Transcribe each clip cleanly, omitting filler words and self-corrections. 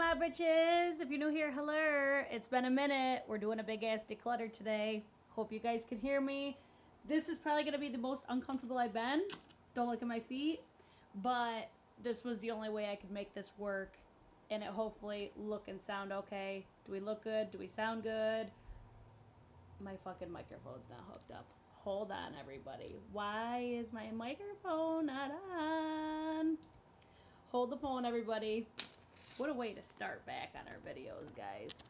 my britches. If you're new here, hello. It's been a minute. We're doing a big ass declutter today. Hope you guys can hear me. This is probably going to be the most uncomfortable I've been. Don't look at my feet. But this was the only way I could make this work. And it hopefully look and sound okay. Do we look good? Do we sound good? My fucking microphone's not hooked up. Hold on, everybody. Why is my microphone not on? Hold the phone, everybody. What a way to start back on our videos, guys.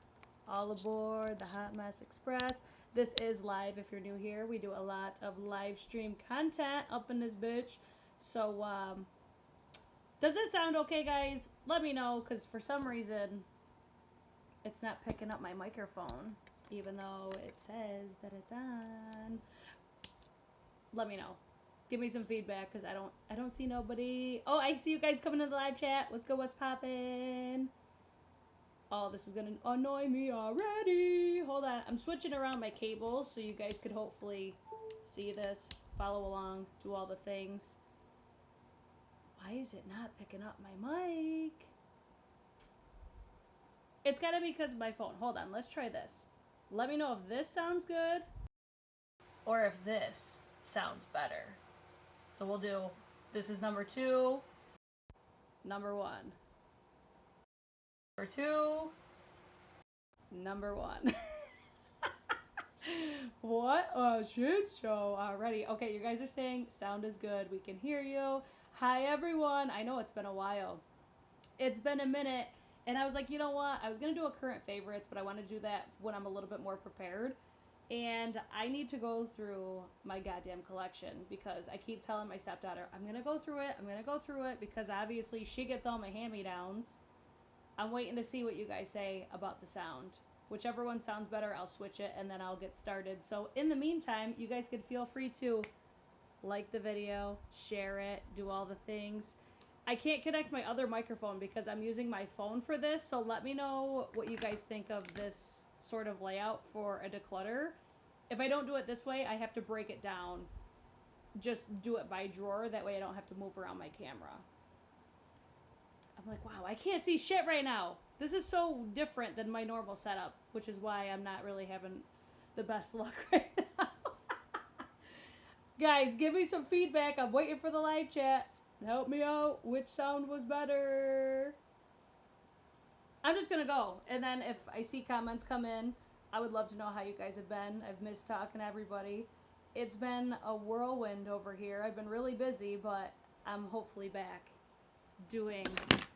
All aboard the Hot Mess Express. This is live if you're new here. We do a lot of live stream content up in this bitch. So, does it sound okay, guys? Let me know, because for some reason, it's not picking up my microphone, even though it says that it's on. Let me know. Give me some feedback, because I don't see nobody. Oh, I see you guys coming to the live chat. What's good? What's poppin'? Oh, this is gonna annoy me already. Hold on. I'm switching around my cables so you guys could hopefully see this, follow along, do all the things. Why is it not picking up my mic? It's gotta be because of my phone. Hold on. Let's try this. Let me know if this sounds good or if this sounds better. So we'll do, this is number 2, number 1. Number 2, number 1. What a shit show already. Okay, you guys are saying sound is good. We can hear you. Hi, everyone. I know it's been a while. It's been a minute. And I was like, you know what? I was going to do a current favorites, but I want to do that when I'm a little bit more prepared. And I need to go through my goddamn collection because I keep telling my stepdaughter, I'm going to go through it. I'm going to go through it because obviously she gets all my hand-me-downs. I'm waiting to see what you guys say about the sound. Whichever one sounds better, I'll switch it and then I'll get started. So in the meantime, you guys can feel free to like the video, share it, do all the things. I can't connect my other microphone because I'm using my phone for this. So let me know what you guys think of this sort of layout for a declutter. If I don't do it this way, I have to break it down. Just do it by drawer. That way I don't have to move around my camera. I'm like, wow, I can't see shit right now. This is so different than my normal setup, which is why I'm not really having the best luck right now. Guys, give me some feedback. I'm waiting for the live chat. Help me out. Which sound was better? I'm just going to go. And then if I see comments come in, I would love to know how you guys have been. I've missed talking to everybody. It's been a whirlwind over here. I've been really busy, but I'm hopefully back doing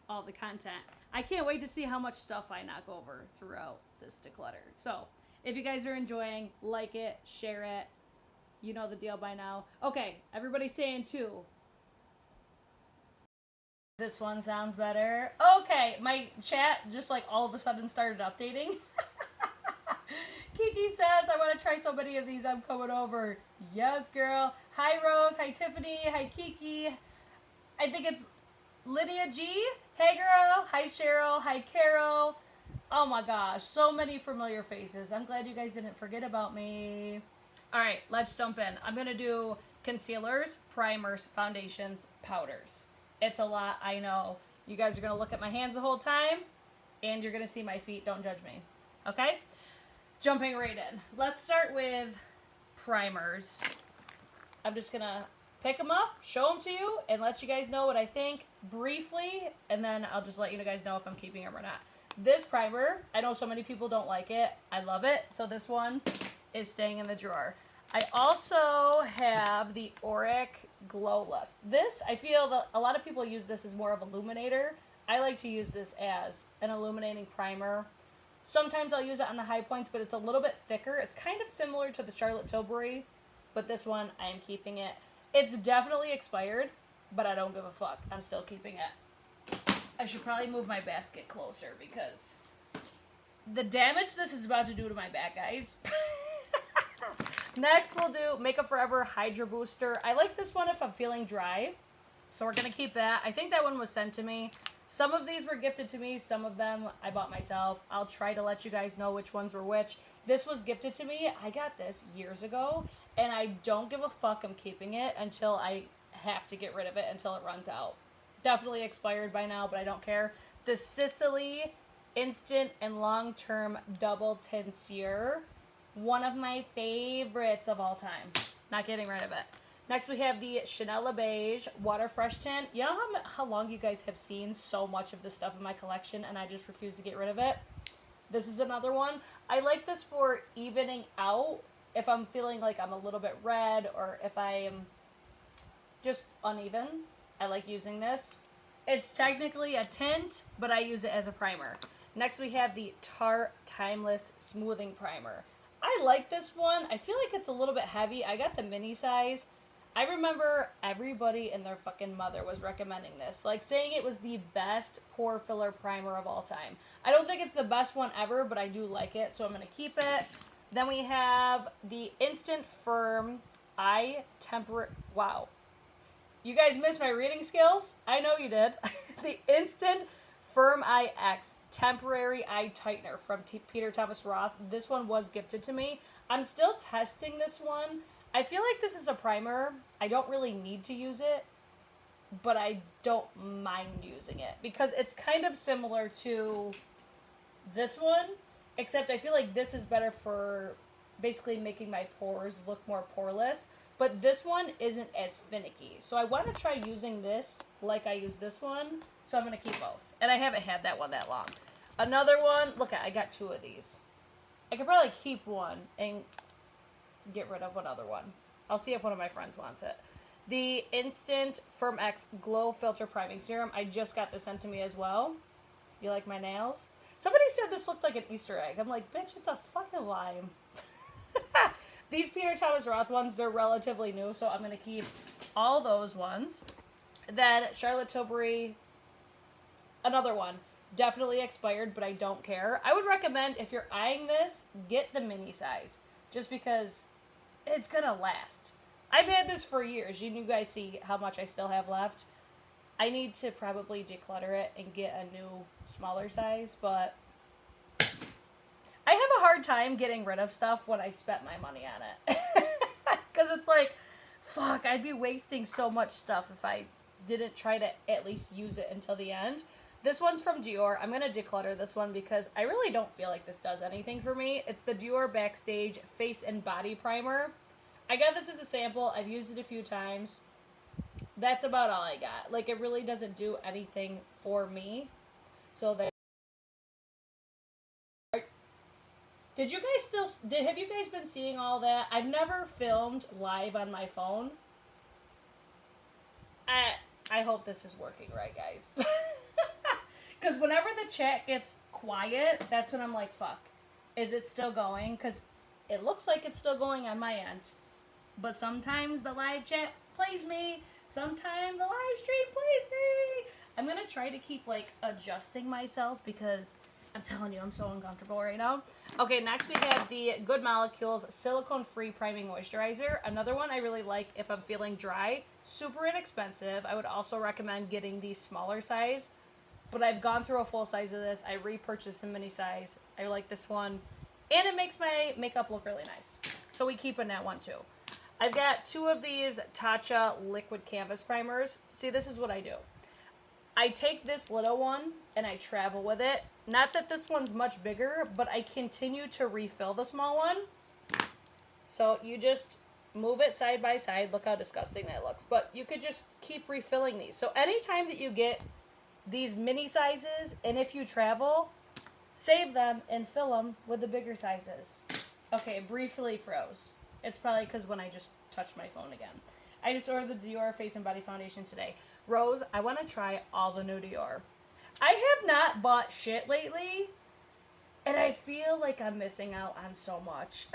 all the content. I can't wait to see how much stuff I knock over throughout this declutter. So, if you guys are enjoying, like it, share it. You know the deal by now. Okay, everybody's saying 2. This one sounds better. Okay, my chat just like all of a sudden started updating. Kiki says, I want to try so many of these. I'm coming over. Yes, girl. Hi, Rose. Hi, Tiffany. Hi, Kiki. I think it's Lydia G. Hey, girl. Hi, Cheryl. Hi, Carol. Oh, my gosh. So many familiar faces. I'm glad you guys didn't forget about me. All right, let's jump in. I'm going to do concealers, primers, foundations, powders. It's a lot, I know. You guys are going to look at my hands the whole time, and you're going to see my feet. Don't judge me. Okay? Jumping right in. Let's start with primers. I'm just going to pick them up, show them to you, and let you guys know what I think briefly, and then I'll just let you guys know if I'm keeping them or not. This primer, I know so many people don't like it. I love it. So this one is staying in the drawer. I also have the Auric Glow Lust. This, I feel that a lot of people use this as more of an illuminator. I like to use this as an illuminating primer. Sometimes I'll use it on the high points, but it's a little bit thicker. It's kind of similar to the Charlotte Tilbury, but this one, I'm keeping it. It's definitely expired, but I don't give a fuck. I'm still keeping it. I should probably move my basket closer because the damage this is about to do to my back, guys. Next, we'll do Makeup Forever Hydra Booster. I like this one if I'm feeling dry, so we're going to keep that. I think that one was sent to me. Some of these were gifted to me. Some of them I bought myself. I'll try to let you guys know which ones were which. This was gifted to me. I got this years ago, and I don't give a fuck. I'm keeping it until I have to get rid of it until it runs out. Definitely expired by now, but I don't care. The Sicily Instant and Long-Term Double Tincture. One of my favorites of all time. Not getting rid of it. Next, we have the Chanel Le Beige Water Fresh Tint. You know how long you guys have seen so much of this stuff in my collection, and I just refuse to get rid of it? This is another one. I like this for evening out if I'm feeling like I'm a little bit red or if I am just uneven. I like using this. It's technically a tint, but I use it as a primer. Next, we have the Tarte Timeless Smoothing Primer. I like this one. I feel like it's a little bit heavy. I got the mini size. I remember everybody and their fucking mother was recommending this. Like, saying it was the best pore filler primer of all time. I don't think it's the best one ever, but I do like it, so I'm going to keep it. Then we have the Instant Firm Eye Temper... Wow. You guys missed my reading skills? I know you did. The Instant Firm Eye X Temporary Eye Tightener from Peter Thomas Roth. This one was gifted to me. I'm still testing this one. I feel like this is a primer. I don't really need to use it, but I don't mind using it because it's kind of similar to this one, except I feel like this is better for basically making my pores look more poreless, but this one isn't as finicky. So I want to try using this like I use this one, so I'm going to keep both. And I haven't had that one that long. Another one, look, I got 2 of these. I could probably keep one and get rid of one other one. I'll see if one of my friends wants it. The Instant Firm X Glow Filter Priming Serum. I just got this sent to me as well. You like my nails? Somebody said this looked like an Easter egg. I'm like, bitch, it's a fucking lime. These Peter Thomas Roth ones, they're relatively new, so I'm going to keep all those ones. Then Charlotte Tilbury, another one. Definitely expired, but I don't care. I would recommend, if you're eyeing this, get the mini size. Just because it's going to last. I've had this for years. You guys see how much I still have left. I need to probably declutter it and get a new, smaller size, but I have a hard time getting rid of stuff when I spent my money on it. Because it's like, fuck, I'd be wasting so much stuff if I didn't try to at least use it until the end. This one's from Dior. I'm going to declutter this one because I really don't feel like this does anything for me. It's the Dior Backstage Face and Body Primer. I got this as a sample. I've used it a few times. That's about all I got. Like, it really doesn't do anything for me. So there. Have you guys been seeing all that? I've never filmed live on my phone. I hope this is working right, guys. Because whenever the chat gets quiet, that's when I'm like, fuck. Is it still going? Because it looks like it's still going on my end. But sometimes the live chat plays me. Sometimes the live stream plays me. I'm going to try to keep, like, adjusting myself because I'm telling you, I'm so uncomfortable right now. Okay, next we have the Good Molecules Silicone-Free Priming Moisturizer. Another one I really like if I'm feeling dry. Super inexpensive. I would also recommend getting the smaller size. But I've gone through a full size of this. I repurchased the mini size. I like this one. And it makes my makeup look really nice. So we keep in that one too. I've got 2 of these Tatcha Liquid Canvas Primers. See, this is what I do. I take this little one and I travel with it. Not that this one's much bigger, but I continue to refill the small one. So you just move it side by side. Look how disgusting that looks. But you could just keep refilling these. So anytime that you get these mini sizes, and if you travel, save them and fill them with the bigger sizes. Okay, briefly froze. It's probably because when I just touched my phone again. I just ordered the Dior Face and Body Foundation today. Rose, I want to try all the new Dior. I have not bought shit lately, and I feel like I'm missing out on so much.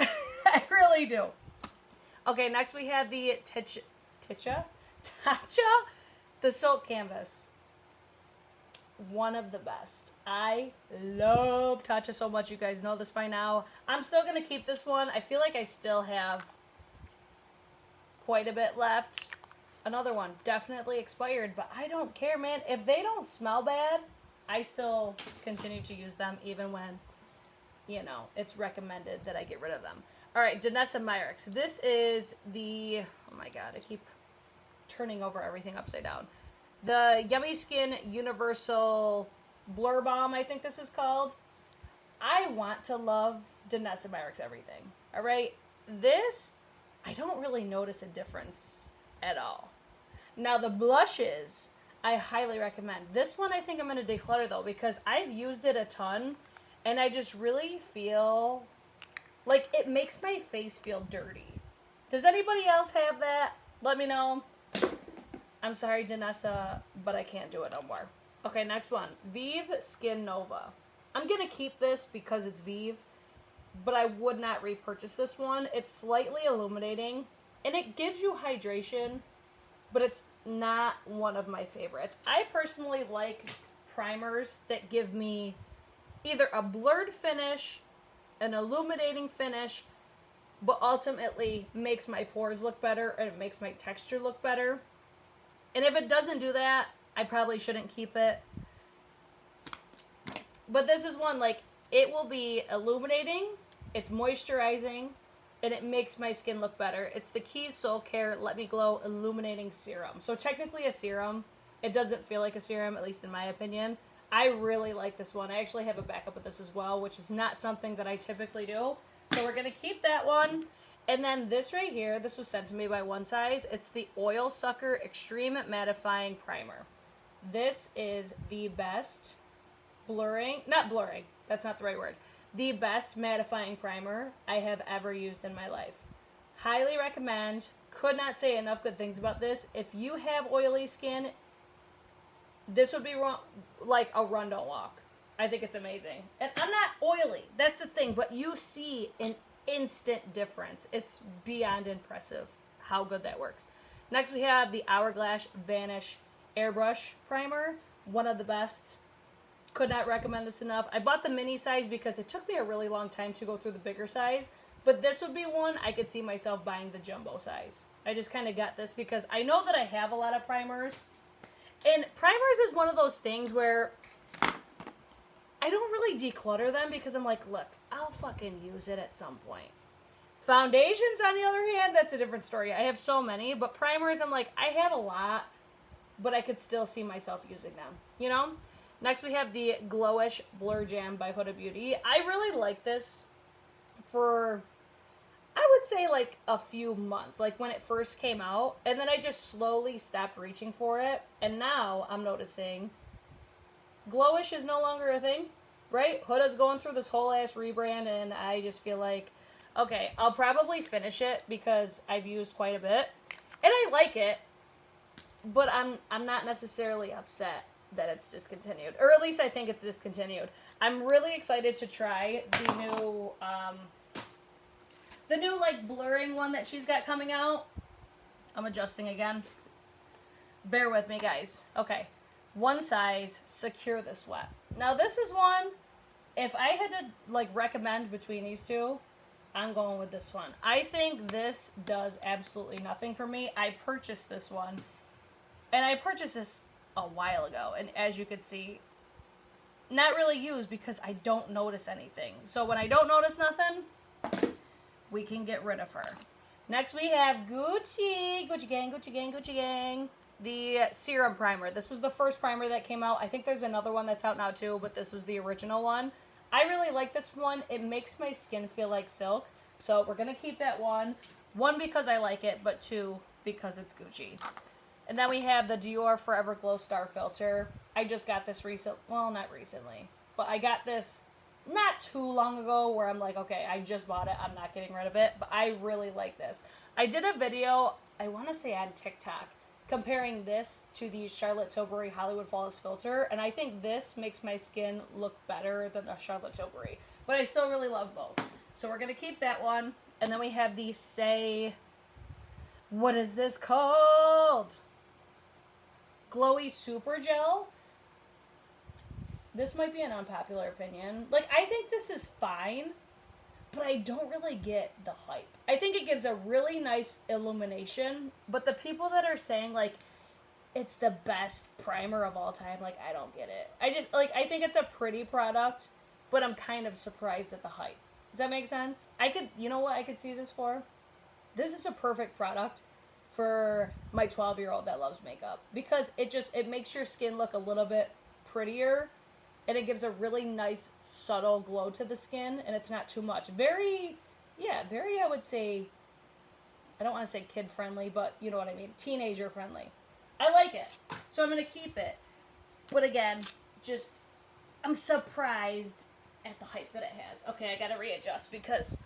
I really do. Okay, next we have the Tatcha, the Silk Canvas. One of the best. I love Tatcha so much. You guys know this by now. I'm still going to keep this one. I feel like I still have quite a bit left. Another one, definitely expired, but I don't care, man. If they don't smell bad, I still continue to use them even when, you know, it's recommended that I get rid of them. All right, Danessa Myricks. This is the, oh my God, I keep turning over everything upside down. The Yummy Skin Universal Blur Balm, I think this is called. I want to love Danessa Myricks everything. All right, this, I don't really notice a difference at all. Now the blushes, I highly recommend. This one I think I'm going to declutter though, because I've used it a ton and I just really feel like it makes my face feel dirty. Does anybody else have that? Let me know. I'm sorry, Danessa, but I can't do it no more. Okay, next one. Vive Skin Nova. I'm going to keep this because it's Vive, but I would not repurchase this one. It's slightly illuminating, and it gives you hydration, but it's not one of my favorites. I personally like primers that give me either a blurred finish, an illuminating finish, but ultimately makes my pores look better and it makes my texture look better. And if it doesn't do that, I probably shouldn't keep it. But this is one, like, it will be illuminating, it's moisturizing, and it makes my skin look better. It's the Keys Soul Care Let Me Glow Illuminating Serum. So technically a serum. It doesn't feel like a serum, at least in my opinion. I really like this one. I actually have a backup of this as well, which is not something that I typically do. So we're going to keep that one. And then this right here, this was sent to me by One Size. It's the Oil Sucker Extreme Mattifying Primer. This is the best that's not the right word. The best mattifying primer I have ever used in my life. Highly recommend. Could not say enough good things about this. If you have oily skin, this would be like a run, don't walk. I think it's amazing. And I'm not oily. That's the thing. But you see an instant difference. It's beyond impressive how good that works. Next we have the Hourglass Vanish Airbrush Primer. One of the best. Could not recommend this enough. I bought the mini size because it took me a really long time to go through the bigger size. But this would be one I could see myself buying the jumbo size. I just kind of got this because I know that I have a lot of primers. And primers is one of those things where I don't really declutter them because I'm like, look, I'll fucking use it at some point. Foundations, on the other hand, that's a different story. I have so many, but primers, I'm like, I have a lot, but I could still see myself using them, you know? Next, we have the Glowish Blur Jam by Huda Beauty. I really like this for, I would say, like, a few months. Like, when it first came out. And then I just slowly stopped reaching for it. And now I'm noticing Glowish is no longer a thing, right? Huda's going through this whole ass rebrand. And I just feel like, okay, I'll probably finish it because I've used quite a bit. And I like it. But I'm not necessarily upset that it's discontinued, or at least I think it's discontinued. I'm really excited to try the new like blurring one that she's got coming out. I'm adjusting again. Bear with me, guys. Okay, One Size Secure the Sweat. Now this is one, if I had to like recommend between these two, I'm going with this one. I think this does absolutely nothing for me. I purchased this one, and I purchased this a while ago, and as you can see, not really used because I don't notice anything. So when I don't notice nothing, we can get rid of her. Next we have Gucci Gang, the serum primer. This was the first primer that came out. I think there's another one that's out now too, but this was the original one. I really like this one. It makes my skin feel like silk, so we're gonna keep that one. One, because I like it, but two, because it's Gucci. And then we have the Dior Forever Glow Star Filter. I just got this not recently, but I got this not too long ago where I'm like, okay, I just bought it. I'm not getting rid of it, but I really like this. I did a video, I want to say on TikTok, comparing this to the Charlotte Tilbury Hollywood Flawless Filter, and I think this makes my skin look better than the Charlotte Tilbury, but I still really love both. So we're going to keep that one. And then we have the what is this called? Glowy Super Gel. This might be an unpopular opinion. Like, I think this is fine, but I don't really get the hype. I think it gives a really nice illumination, but the people that are saying, like, it's the best primer of all time, like, I don't get it. I think it's a pretty product, but I'm kind of surprised at the hype. Does that make sense? You know what I could see this for? This is a perfect product for my 12-year-old that loves makeup, because it makes your skin look a little bit prettier, and it gives a really nice, subtle glow to the skin, and it's not too much. Very, I would say, I don't want to say kid-friendly, but you know what I mean, teenager-friendly. I like it, so I'm going to keep it. But again, just, I'm surprised at the hype that it has. Okay, I got to readjust because,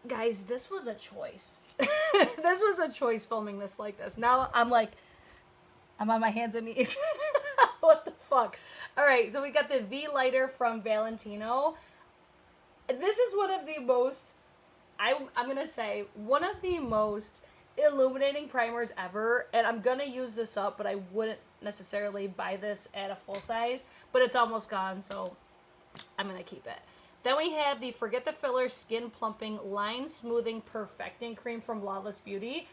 guys, this was a choice. This was a choice filming this like this. Now I'm like, I'm on my hands and knees. What the fuck? All right, so we got the V lighter from Valentino. This is one of the most, I'm going to say, one of the most illuminating primers ever. And I'm going to use this up, but I wouldn't necessarily buy this at a full size. But it's almost gone, so I'm going to keep it. Then we have the Forget the Filler Skin Plumping Line Smoothing Perfecting Cream from Lawless Beauty.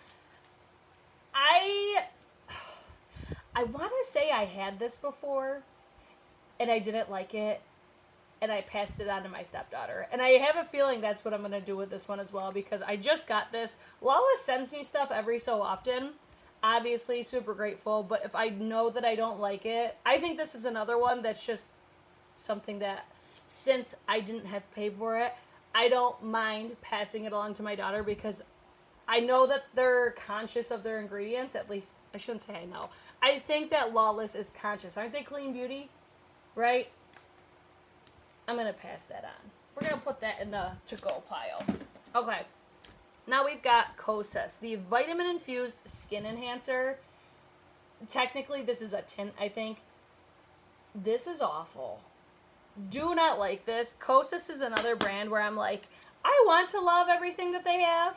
I want to say I had this before, and I didn't like it, and I passed it on to my stepdaughter. And I have a feeling that's what I'm going to do with this one as well, because I just got this. Lawless sends me stuff every so often. Obviously, super grateful, but if I know that I don't like it, I think this is another one that's just something that, since I didn't have to pay for it, I don't mind passing it along to my daughter, because I know that they're conscious of their ingredients. At least, I shouldn't say I know. I think that Lawless is conscious. Aren't they clean beauty? Right? I'm going to pass that on. We're going to put that in the to-go pile. Okay. Now we've got Kosas, the vitamin-infused skin enhancer. Technically, this is a tint, I think. This is awful. Do not like this. Kosas is another brand where I'm like, I want to love everything that they have,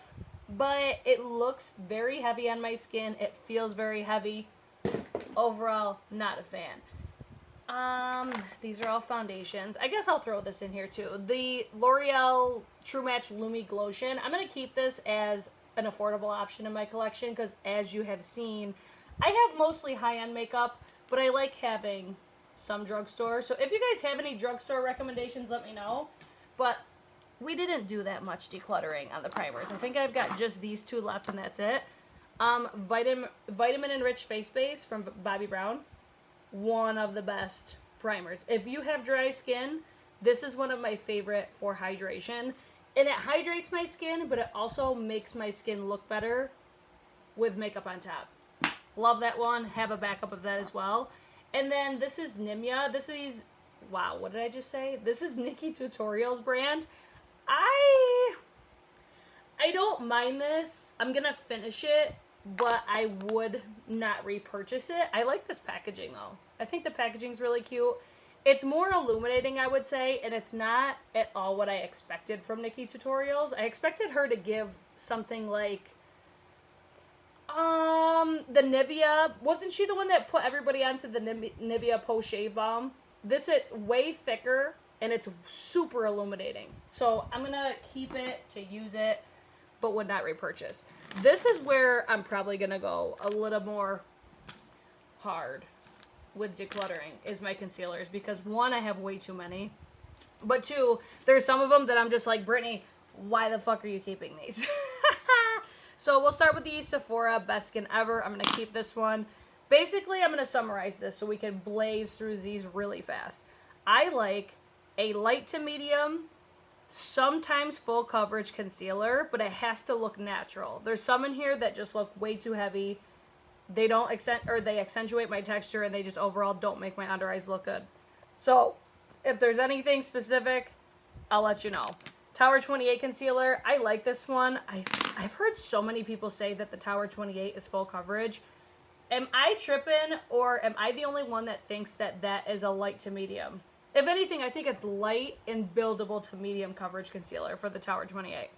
but it looks very heavy on my skin. It feels very heavy. Overall, not a fan. These are all foundations. I guess I'll throw this in here too. The L'Oreal True Match Lumi Glotion. I'm going to keep this as an affordable option in my collection because, as you have seen, I have mostly high-end makeup, but I like having some drugstore. So if you guys have any drugstore recommendations, let me know. But we didn't do that much decluttering on the primers. I think I've got just these two left, and that's it. Vitamin Enriched Face Base from Bobbi Brown. One of the best primers. If you have dry skin, this is one of my favorite for hydration. And it hydrates my skin, but it also makes my skin look better with makeup on top. Love that one. Have a backup of that as well. And then this is Nimya. This is, wow, what did I just say? This is Nikki Tutorials brand. I don't mind this. I'm going to finish it, but I would not repurchase it. I like this packaging, though. I think the packaging's really cute. It's more illuminating, I would say, and it's not at all what I expected from Nikki Tutorials. I expected her to give something like, the Nivea. Wasn't she the one that put everybody onto the Nivea Post Shave Balm? This, it's way thicker, and it's super illuminating. So I'm going to keep it to use it, but would not repurchase. This is where I'm probably going to go a little more hard with decluttering, is my concealers. Because one, I have way too many. But two, there's some of them that I'm just like, Brittany, why the fuck are you keeping these? So we'll start with the Sephora Best Skin Ever. I'm going to keep this one. Basically, I'm going to summarize this so we can blaze through these really fast. I like a light to medium, sometimes full coverage concealer, but it has to look natural. There's some in here that just look way too heavy. They don't they accentuate my texture, and they just overall don't make my under eyes look good. So if there's anything specific, I'll let you know. Tower 28 concealer. I like this one. I've heard so many people say that the Tower 28 is full coverage. Am I tripping, or am I the only one that thinks that that is a light to medium? If anything, I think it's light and buildable to medium coverage concealer for the Tower 28.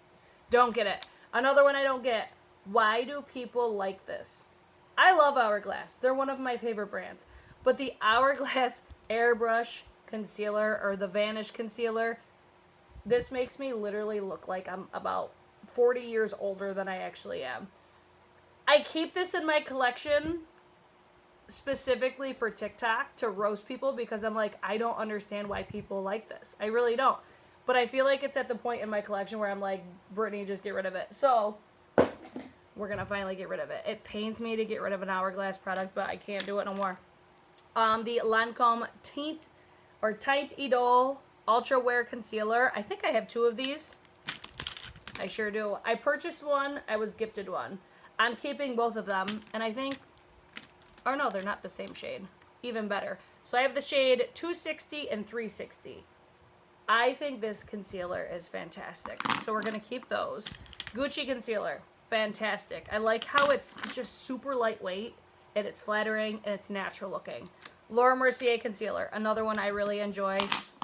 Don't get it. Another one I don't get. Why do people like this? I love Hourglass. They're one of my favorite brands. But the Hourglass Airbrush Concealer, or the Vanish Concealer, this makes me literally look like I'm about 40 years older than I actually am. I keep this in my collection specifically for TikTok to roast people, because I'm like, I don't understand why people like this. I really don't. But I feel like it's at the point in my collection where I'm like, Brittany, just get rid of it. So we're going to finally get rid of it. It pains me to get rid of an Hourglass product, but I can't do it no more. The Lancome Tint or Teint Idol Ultra Wear Concealer. I think I have 2 of these. I sure do. I purchased one. I was gifted one. I'm keeping both of them. And I think, oh no, they're not the same shade. Even better. So I have the shade 260 and 360. I think this concealer is fantastic. So we're going to keep those. Gucci concealer. Fantastic. I like how it's just super lightweight and it's flattering and it's natural looking. Laura Mercier concealer. Another one I really enjoy.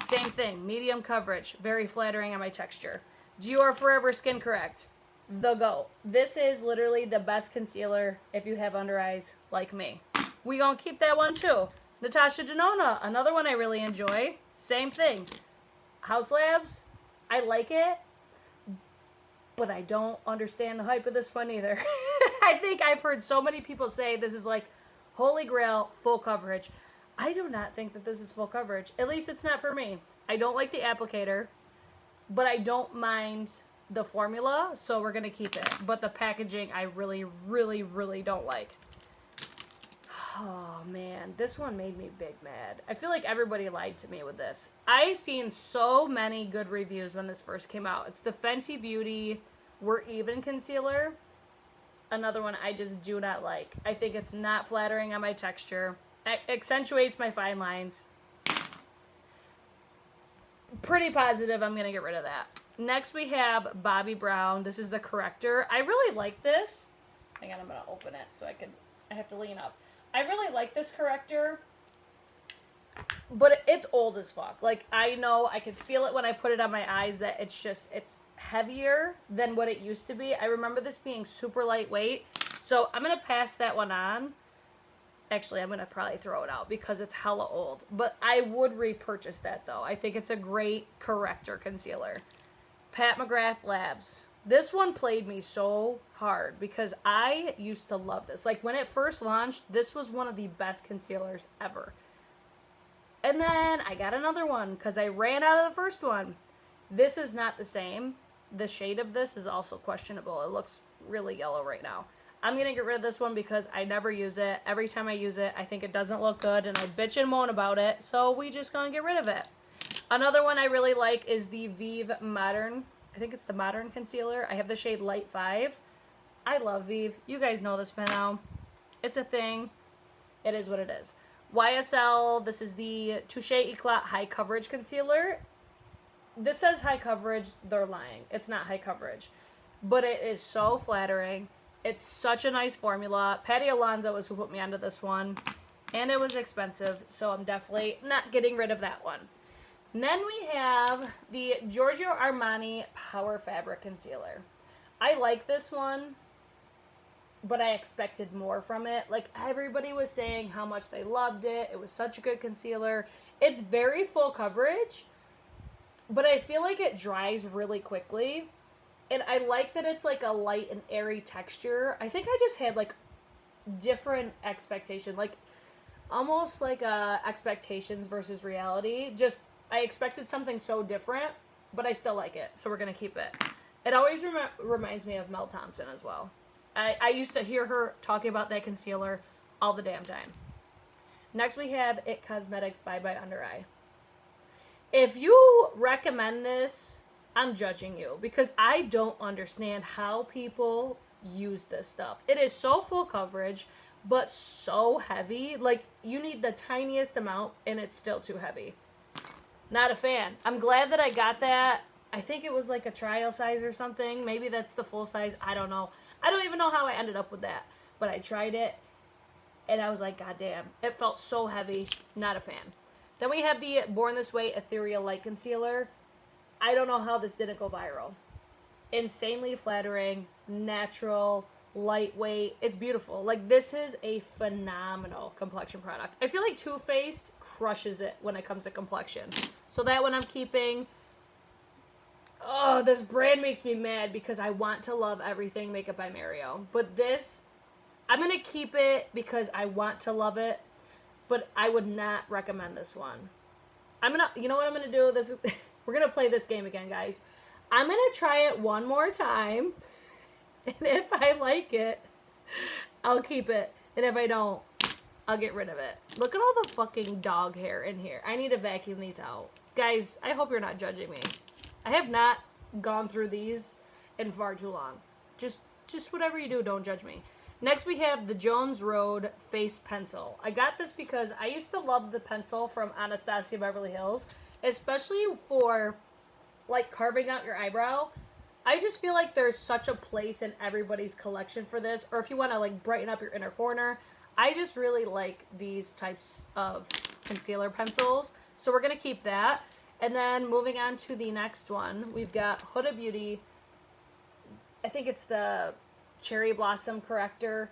Same thing. Medium coverage. Very flattering on my texture. Dior Forever Skin Correct. The GOAT. This is literally the best concealer if you have under eyes like me. We gonna keep that one too. Natasha Denona. Another one I really enjoy. Same thing. House Labs. I like it. But I don't understand the hype of this one either. I think I've heard so many people say this is like holy grail, full coverage. I do not think that this is full coverage. At least it's not for me. I don't like the applicator. But I don't mind the formula, so we're going to keep it. But the packaging, I really, really, really don't like. Oh, man. This one made me big mad. I feel like everybody lied to me with this. I seen so many good reviews when this first came out. It's the Fenty Beauty We're Even Concealer. Another one I just do not like. I think it's not flattering on my texture. It accentuates my fine lines. Pretty positive I'm going to get rid of that. Next we have Bobbi Brown. This is the corrector. I really like this. Hang on, I'm going to open it so I have to lean up. I really like this corrector, but it's old as fuck. Like, I know, I can feel it when I put it on my eyes that it's heavier than what it used to be. I remember this being super lightweight, so I'm going to pass that one on. Actually, I'm going to probably throw it out because it's hella old. But I would repurchase that, though. I think it's a great corrector concealer. Pat McGrath Labs. This one played me so hard because I used to love this. Like, when it first launched, this was one of the best concealers ever. And then I got another one because I ran out of the first one. This is not the same. The shade of this is also questionable. It looks really yellow right now. I'm going to get rid of this one because I never use it. Every time I use it, I think it doesn't look good, and I bitch and moan about it, so we just going to get rid of it. Another one I really like is the Vive Modern. I think it's the Modern Concealer. I have the shade Light 5. I love Vive. You guys know this by now. It's a thing. It is what it is. YSL, this is the Touche Eclat High Coverage Concealer. This says high coverage. They're lying. It's not high coverage. But it is so flattering. It's such a nice formula. Patty Alonso was who put me onto this one. And it was expensive, so I'm definitely not getting rid of that one. And then we have the Giorgio Armani Power Fabric Concealer. I like this one, but I expected more from it. Like, everybody was saying how much they loved it. It was such a good concealer. It's very full coverage, but I feel like it dries really quickly. And I like that it's like a light and airy texture. I think I just had like different expectation, like almost like expectations versus reality. Just, I expected something so different, but I still like it. So we're going to keep it. It always reminds me of Mel Thompson as well. I used to hear her talking about that concealer all the damn time. Next we have IT Cosmetics Bye Bye Under Eye. If you recommend this, I'm judging you because I don't understand how people use this stuff. It is so full coverage, but so heavy. Like, you need the tiniest amount and it's still too heavy. Not a fan. I'm glad that I got that. I think it was like a trial size or something. Maybe that's the full size. I don't know. I don't even know how I ended up with that. But I tried it and I was like, God damn. It felt so heavy. Not a fan. Then we have the Born This Way Ethereal Light Concealer. I don't know how this didn't go viral. Insanely flattering, natural, lightweight. It's beautiful. Like, this is a phenomenal complexion product. I feel like Too Faced crushes it when it comes to complexion. So that one I'm keeping. Oh, this brand makes me mad because I want to love everything Makeup by Mario. But this, I'm going to keep it because I want to love it. But I would not recommend this one. You know what I'm going to do? This is... We're going to play this game again, guys. I'm going to try it one more time. And if I like it, I'll keep it. And if I don't, I'll get rid of it. Look at all the fucking dog hair in here. I need to vacuum these out. Guys, I hope you're not judging me. I have not gone through these in far too long. Just whatever you do, don't judge me. Next we have the Jones Road Face Pencil. I got this because I used to love the pencil from Anastasia Beverly Hills, especially for like carving out your eyebrow. I just feel like there's such a place in everybody's collection for this, or if you want to like brighten up your inner corner. I just really like these types of concealer pencils, so we're going to keep that. And then moving on to the next one, we've got Huda Beauty. I think it's the Cherry Blossom Corrector.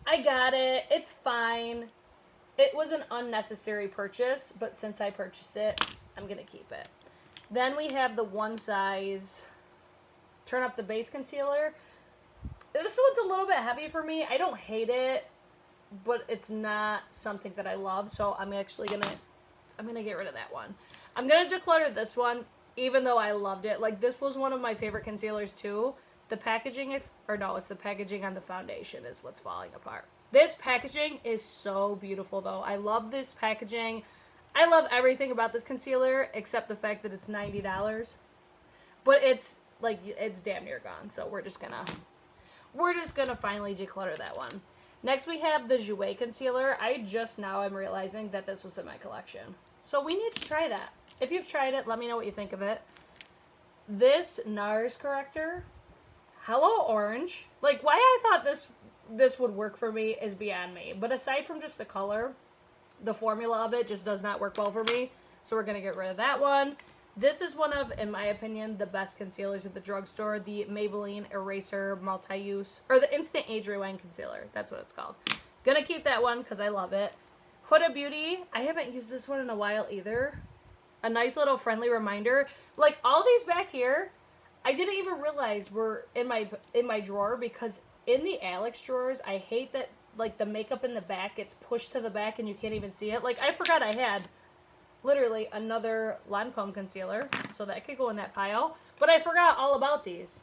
I got it. It's fine. It was an unnecessary purchase, but since I purchased it, I'm going to keep it. Then we have the One Size Turn Up the Base Concealer. This one's a little bit heavy for me. I don't hate it, but it's not something that I love, so I'm actually gonna get rid of that one. I'm gonna declutter this one, even though I loved it. Like, this was one of my favorite concealers too. The packaging it's the packaging on the foundation is what's falling apart. This packaging is so beautiful though. I love this packaging. I love everything about this concealer except the fact that it's $90. But it's like, it's damn near gone, so we're just gonna finally declutter that one. Next we have the Jouer Concealer. I just now am realizing that this was in my collection. So we need to try that. If you've tried it, let me know what you think of it. This NARS Corrector, Hello Orange. Like, why I thought this would work for me is beyond me. But aside from just the color, the formula of it just does not work well for me. So we're going to get rid of that one. This is one of, in my opinion, the best concealers at the drugstore. The Maybelline Eraser Multi-Use, or the Instant Age Rewind Concealer. That's what it's called. Gonna keep that one because I love it. Huda Beauty. I haven't used this one in a while either. A nice little friendly reminder. Like, all these back here, I didn't even realize were in my drawer, because in the Alex drawers, I hate that, like, the makeup in the back gets pushed to the back and you can't even see it. Like, I forgot I had literally another Lancome concealer, so that could go in that pile. But I forgot all about these.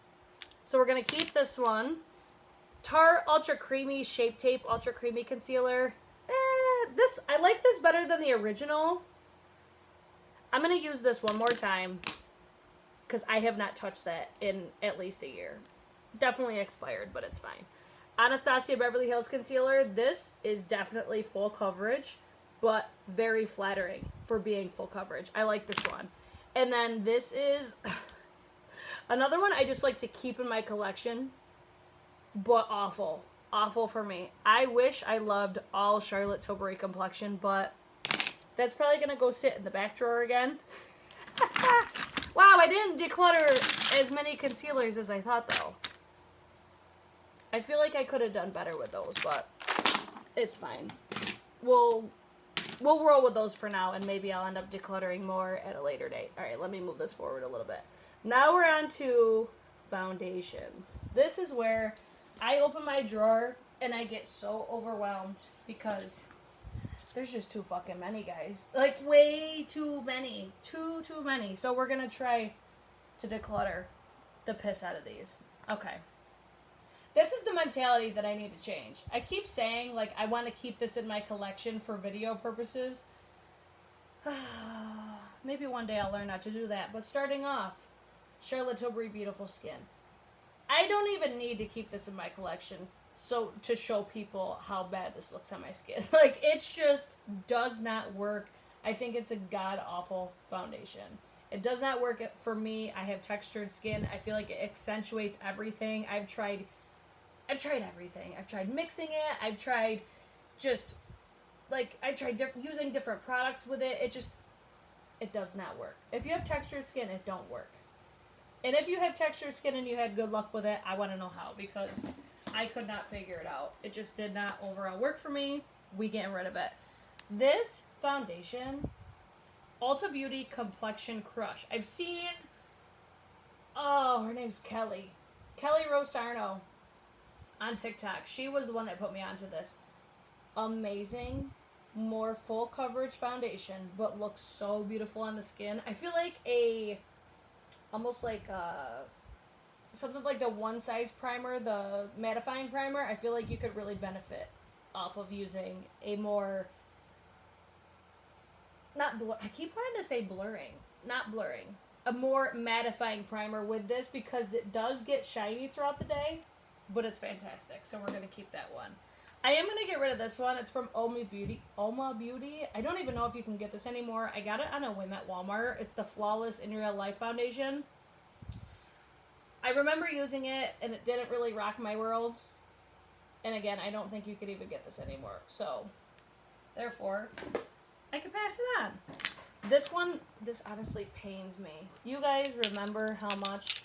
So we're going to keep this one. Tarte Ultra Creamy Shape Tape Ultra Creamy Concealer. I like this better than the original. I'm going to use this one more time because I have not touched that in at least a year. Definitely expired, but it's fine. Anastasia Beverly Hills Concealer. This is definitely full coverage, but very flattering for being full coverage. I like this one. And then this is another one I just like to keep in my collection, but awful. Awful for me. I wish I loved all Charlotte Tilbury complexion, but that's probably going to go sit in the back drawer again. Wow, I didn't declutter as many concealers as I thought, though. I feel like I could have done better with those, but it's fine. We'll roll with those for now, and maybe I'll end up decluttering more at a later date. All right, let me move this forward a little bit. Now we're on to foundations. This is where I open my drawer and I get so overwhelmed because there's just too fucking many, guys. Like, way too many. Too many. So we're going to try to declutter the piss out of these. Okay. This is the mentality that I need to change. I keep saying, like, I want to keep this in my collection for video purposes. Maybe one day I'll learn not to do that. But starting off, Charlotte Tilbury Beautiful Skin. I don't even need to keep this in my collection so to show people how bad this looks on my skin. Like, it just does not work. I think it's a god-awful foundation. It does not work for me. I have textured skin. I feel like it accentuates everything. I've tried everything. I've tried mixing it. I've tried using different products with it. It does not work. If you have textured skin, it don't work. And if you have textured skin and you had good luck with it, I want to know how, because I could not figure it out. It just did not overall work for me. We getting rid of it. This foundation, Ulta Beauty Complexion Crush. I've seen, her name's Kelly Rosarno on TikTok. She was the one that put me onto this. Amazing, more full coverage foundation, but looks so beautiful on the skin. I feel like almost like something like the One Size primer, the mattifying primer. I feel like you could really benefit off of using a more, I keep wanting to say blurring, not blurring, a more mattifying primer with this because it does get shiny throughout the day, but it's fantastic. So we're going to keep that one. I am going to get rid of this one. It's from Oma Beauty. I don't even know if you can get this anymore. I got it on a whim at Walmart. It's the Flawless in Real Life foundation. I remember using it, and it didn't really rock my world. And again, I don't think you could even get this anymore. So, therefore, I can pass it on. This one, this honestly pains me. You guys remember how much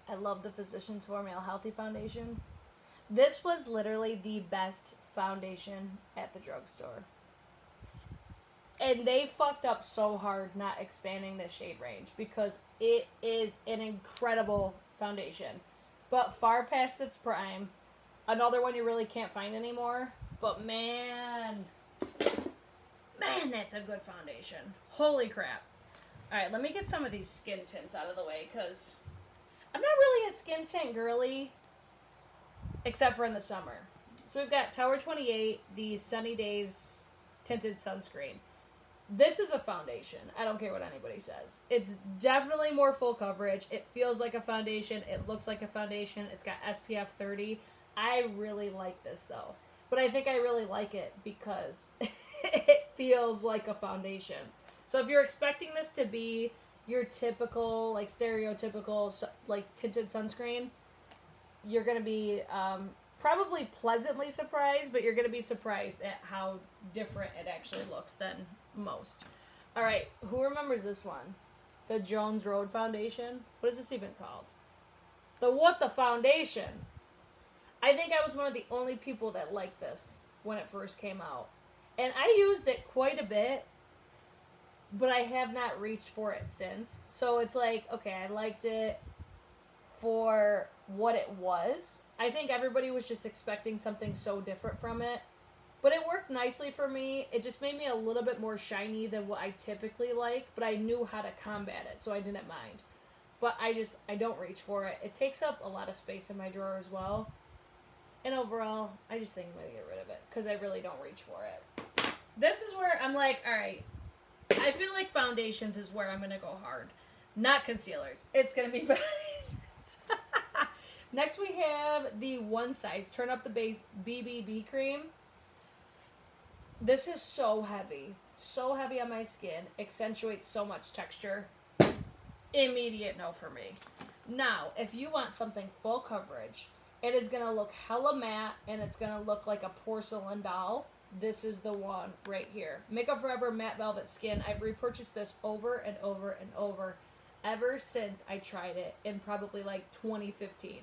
I love the Physicians Formula Healthy Foundation? This was literally the best foundation at the drugstore. And they fucked up so hard not expanding the shade range because it is an incredible foundation. But far past its prime. Another one you really can't find anymore. But man, that's a good foundation. Holy crap. Alright, let me get some of these skin tints out of the way because I'm not really a skin tint girly. Except for in the summer. So we've got Tower 28, the Sunny Days Tinted Sunscreen. This is a foundation. I don't care what anybody says. It's definitely more full coverage. It feels like a foundation. It looks like a foundation. It's got SPF 30. I really like this though. But I think I really like it because it feels like a foundation. So if you're expecting this to be your typical, like stereotypical, like tinted sunscreen, you're going to be probably pleasantly surprised, but you're going to be surprised at how different it actually looks than most. All right, who remembers this one? The Jones Road Foundation? What is this even called? The Foundation. I think I was one of the only people that liked this when it first came out. And I used it quite a bit, but I have not reached for it since. So it's like, okay, I liked it for what it was. I think everybody was just expecting something so different from it. But it worked nicely for me. It just made me a little bit more shiny than what I typically like, but I knew how to combat it, so I didn't mind. But I don't reach for it. It takes up a lot of space in my drawer as well. And overall, I just think I'm going to get rid of it, because I really don't reach for it. This is where I'm like, alright, I feel like foundations is where I'm going to go hard. Not concealers. It's going to be foundations. Next we have the One Size Turn Up the Base BBB Cream. This is so heavy. So heavy on my skin. Accentuates so much texture. Immediate no for me. Now, if you want something full coverage, it is going to look hella matte, and it's going to look like a porcelain doll. This is the one right here. Makeup Forever Matte Velvet Skin. I've repurchased this over and over and over ever since I tried it in probably like 2015.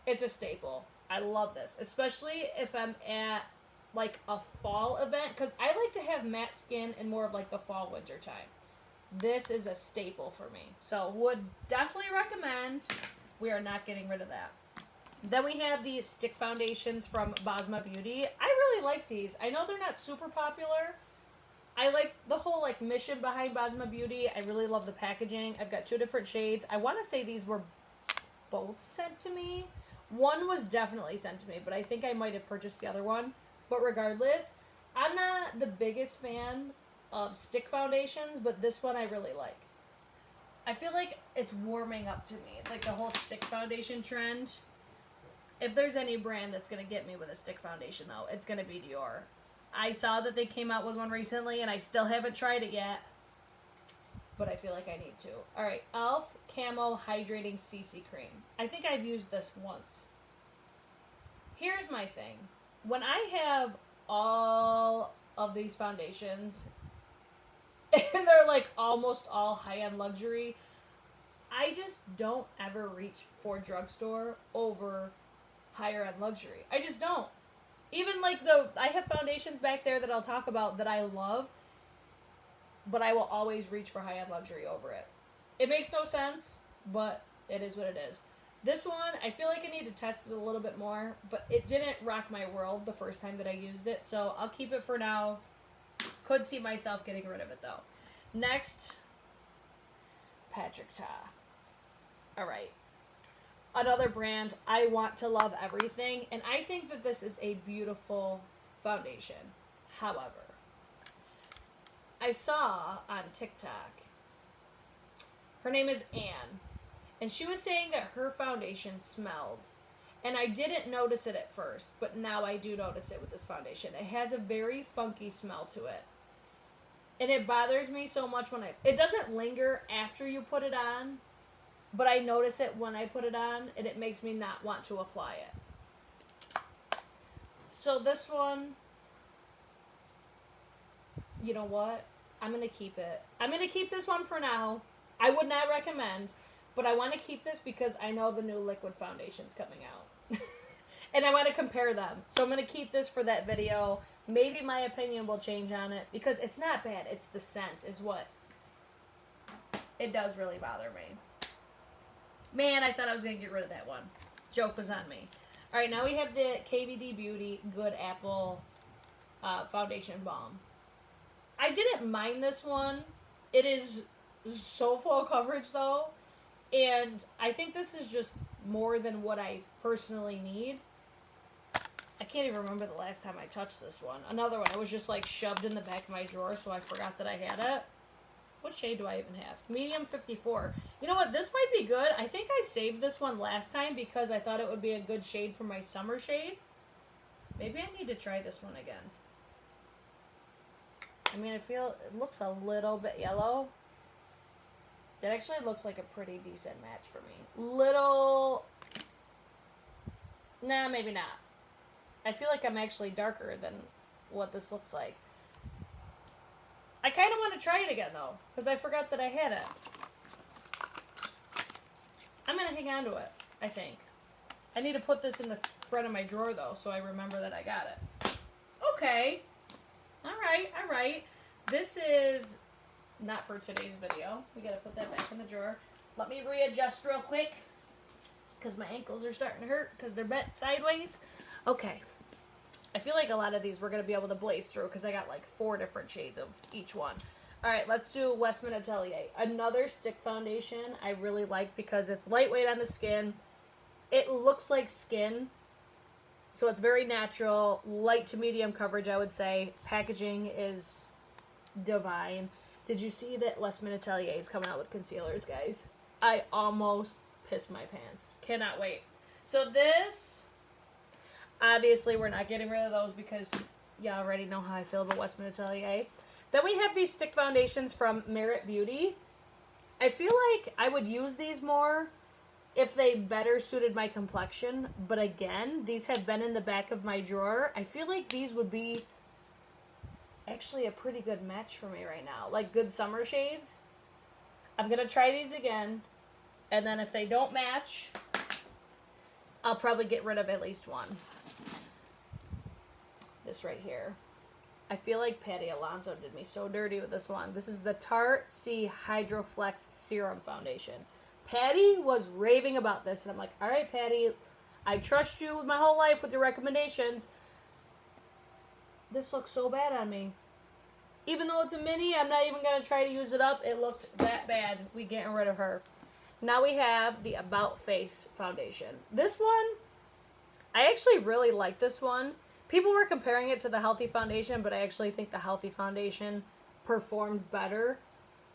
It's a staple. I love this, especially if I'm at like a fall event, because I like to have matte skin in more of like the fall winter time. This is a staple for me, so would definitely recommend. We are not getting rid of that. Then we have the stick foundations from Basma Beauty. I really like these. I know they're not super popular. I like the whole like mission behind Basma Beauty. I really love the packaging. I've got 2 different shades. I want to say these were both sent to me. One was definitely sent to me, but I think I might have purchased the other one. But regardless, I'm not the biggest fan of stick foundations, but this one I really like. I feel like it's warming up to me, like the whole stick foundation trend. If there's any brand that's going to get me with a stick foundation, though, it's going to be Dior. I saw that they came out with one recently, and I still haven't tried it yet. But I feel like I need to. Alright, e.l.f. Camo Hydrating CC Cream. I think I've used this once. Here's my thing. When I have all of these foundations, and they're like almost all high-end luxury, I just don't ever reach for drugstore over higher-end luxury. I just don't. Even like I have foundations back there that I'll talk about that I love, but I will always reach for high-end luxury over it. It makes no sense, but it is what it is. This one, I feel like I need to test it a little bit more, but it didn't rock my world the first time that I used it, so I'll keep it for now. Could see myself getting rid of it, though. Next, Patrick Ta. Alright. another brand. I want to love everything, and I think that this is a beautiful foundation. However, I saw on TikTok, her name is Anne, and she was saying that her foundation smelled. And I didn't notice it at first, but now I do notice it with this foundation. It has a very funky smell to it. And it bothers me so much when it doesn't linger after you put it on, but I notice it when I put it on, and it makes me not want to apply it. So this one, you know what? I'm going to keep it. I'm going to keep this one for now. I would not recommend, but I want to keep this because I know the new liquid foundation's coming out. And I want to compare them. So I'm going to keep this for that video. Maybe my opinion will change on it because it's not bad. It's the scent is what. It does really bother me. Man, I thought I was going to get rid of that one. Joke was on me. All right, now we have the KVD Beauty Good Apple Foundation Balm. I didn't mind this one. It is so full coverage, though. And I think this is just more than what I personally need. I can't even remember the last time I touched this one. Another one. It was just like shoved in the back of my drawer, so I forgot that I had it. What shade do I even have? Medium 54. You know what? This might be good. I think I saved this one last time because I thought it would be a good shade for my summer shade. Maybe I need to try this one again. I mean, I feel it looks a little bit yellow. It actually looks like a pretty decent match for me. Little... Nah, maybe not. I feel like I'm actually darker than what this looks like. I kind of want to try it again, though, because I forgot that I had it. I'm going to hang on to it, I think. I need to put this in the front of my drawer, though, so I remember that I got it. Okay. All right. This is not for today's video. We got to put that back in the drawer. Let me readjust real quick, because my ankles are starting to hurt because they're bent sideways. Okay. I feel like a lot of these we're going to be able to blaze through because I got like 4 different shades of each one. All right, let's do Westman Atelier. Another stick foundation I really like because it's lightweight on the skin. It looks like skin, so it's very natural. Light to medium coverage, I would say. Packaging is divine. Did you see that Westman Atelier is coming out with concealers, guys? I almost pissed my pants. Cannot wait. So this... Obviously, we're not getting rid of those because you already know how I feel about Westman Atelier. Then we have these stick foundations from Merit Beauty. I feel like I would use these more if they better suited my complexion. But again, these have been in the back of my drawer. I feel like these would be actually a pretty good match for me right now. Like good summer shades. I'm going to try these again. And then if they don't match, I'll probably get rid of at least one. This right here. I feel like Patty Alonso did me so dirty with this one. This is the Tarte C Hydroflex Serum Foundation. Patty was raving about this, and I'm like, all right, Patty, I trust you with my whole life with your recommendations. This looks so bad on me. Even though it's a mini, I'm not even going to try to use it up. It looked that bad. We getting rid of her. Now we have the About Face Foundation. This one, I actually really like this one. People were comparing it to the Healthy Foundation, but I actually think the Healthy Foundation performed better.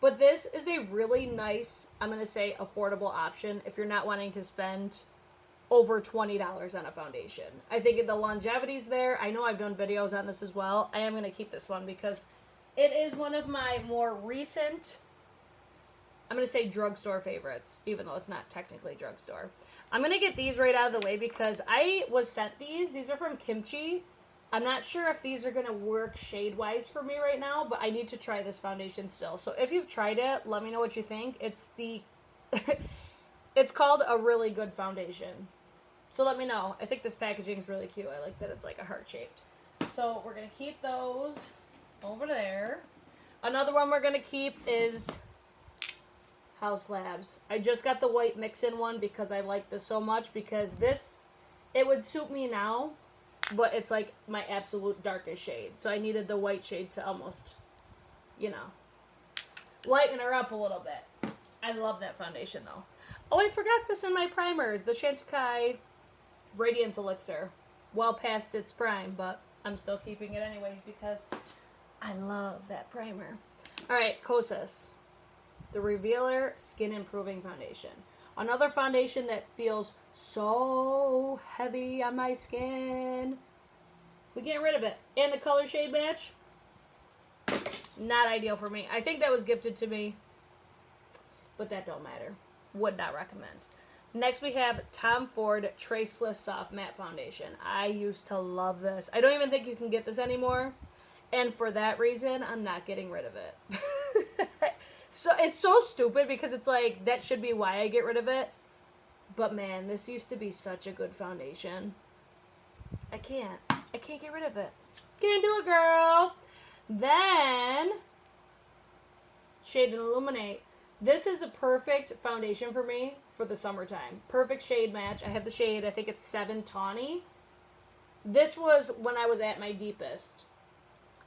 But this is a really nice, I'm going to say, affordable option if you're not wanting to spend over $20 on a foundation. I think the longevity's there. I know I've done videos on this as well. I am going to keep this one because it is one of my more recent, I'm going to say drugstore favorites, even though it's not technically drugstore. I'm going to get these right out of the way because I was sent these. These are from Kimchi. I'm not sure if these are going to work shade-wise for me right now, but I need to try this foundation still. So if you've tried it, let me know what you think. It's the... it's called a really good foundation. So let me know. I think this packaging is really cute. I like that it's like a heart-shaped. So we're going to keep those over there. Another one we're going to keep is... House Labs. I just got the white mix-in one because I like this so much because this, it would suit me now, but it's like my absolute darkest shade. So I needed the white shade to almost, you know, lighten her up a little bit. I love that foundation though. Oh, I forgot this in my primers. The Chantecaille Radiance Elixir. Well past its prime, but I'm still keeping it anyways because I love that primer. Alright, Kosas. The Revealer Skin Improving Foundation. Another foundation that feels so heavy on my skin. We getting rid of it. And the color shade match, not ideal for me. I think that was gifted to me, but that don't matter. Would not recommend. Next we have Tom Ford Traceless Soft Matte Foundation. I used to love this. I don't even think you can get this anymore. And for that reason, I'm not getting rid of it. So it's so stupid because it's like, that should be why I get rid of it. But man, this used to be such a good foundation. I can't get rid of it. Can't do it, girl. Then, Shade and Illuminate. This is a perfect foundation for me for the summertime. Perfect shade match. I have the shade, I think it's 7 Tawny. This was when I was at my deepest.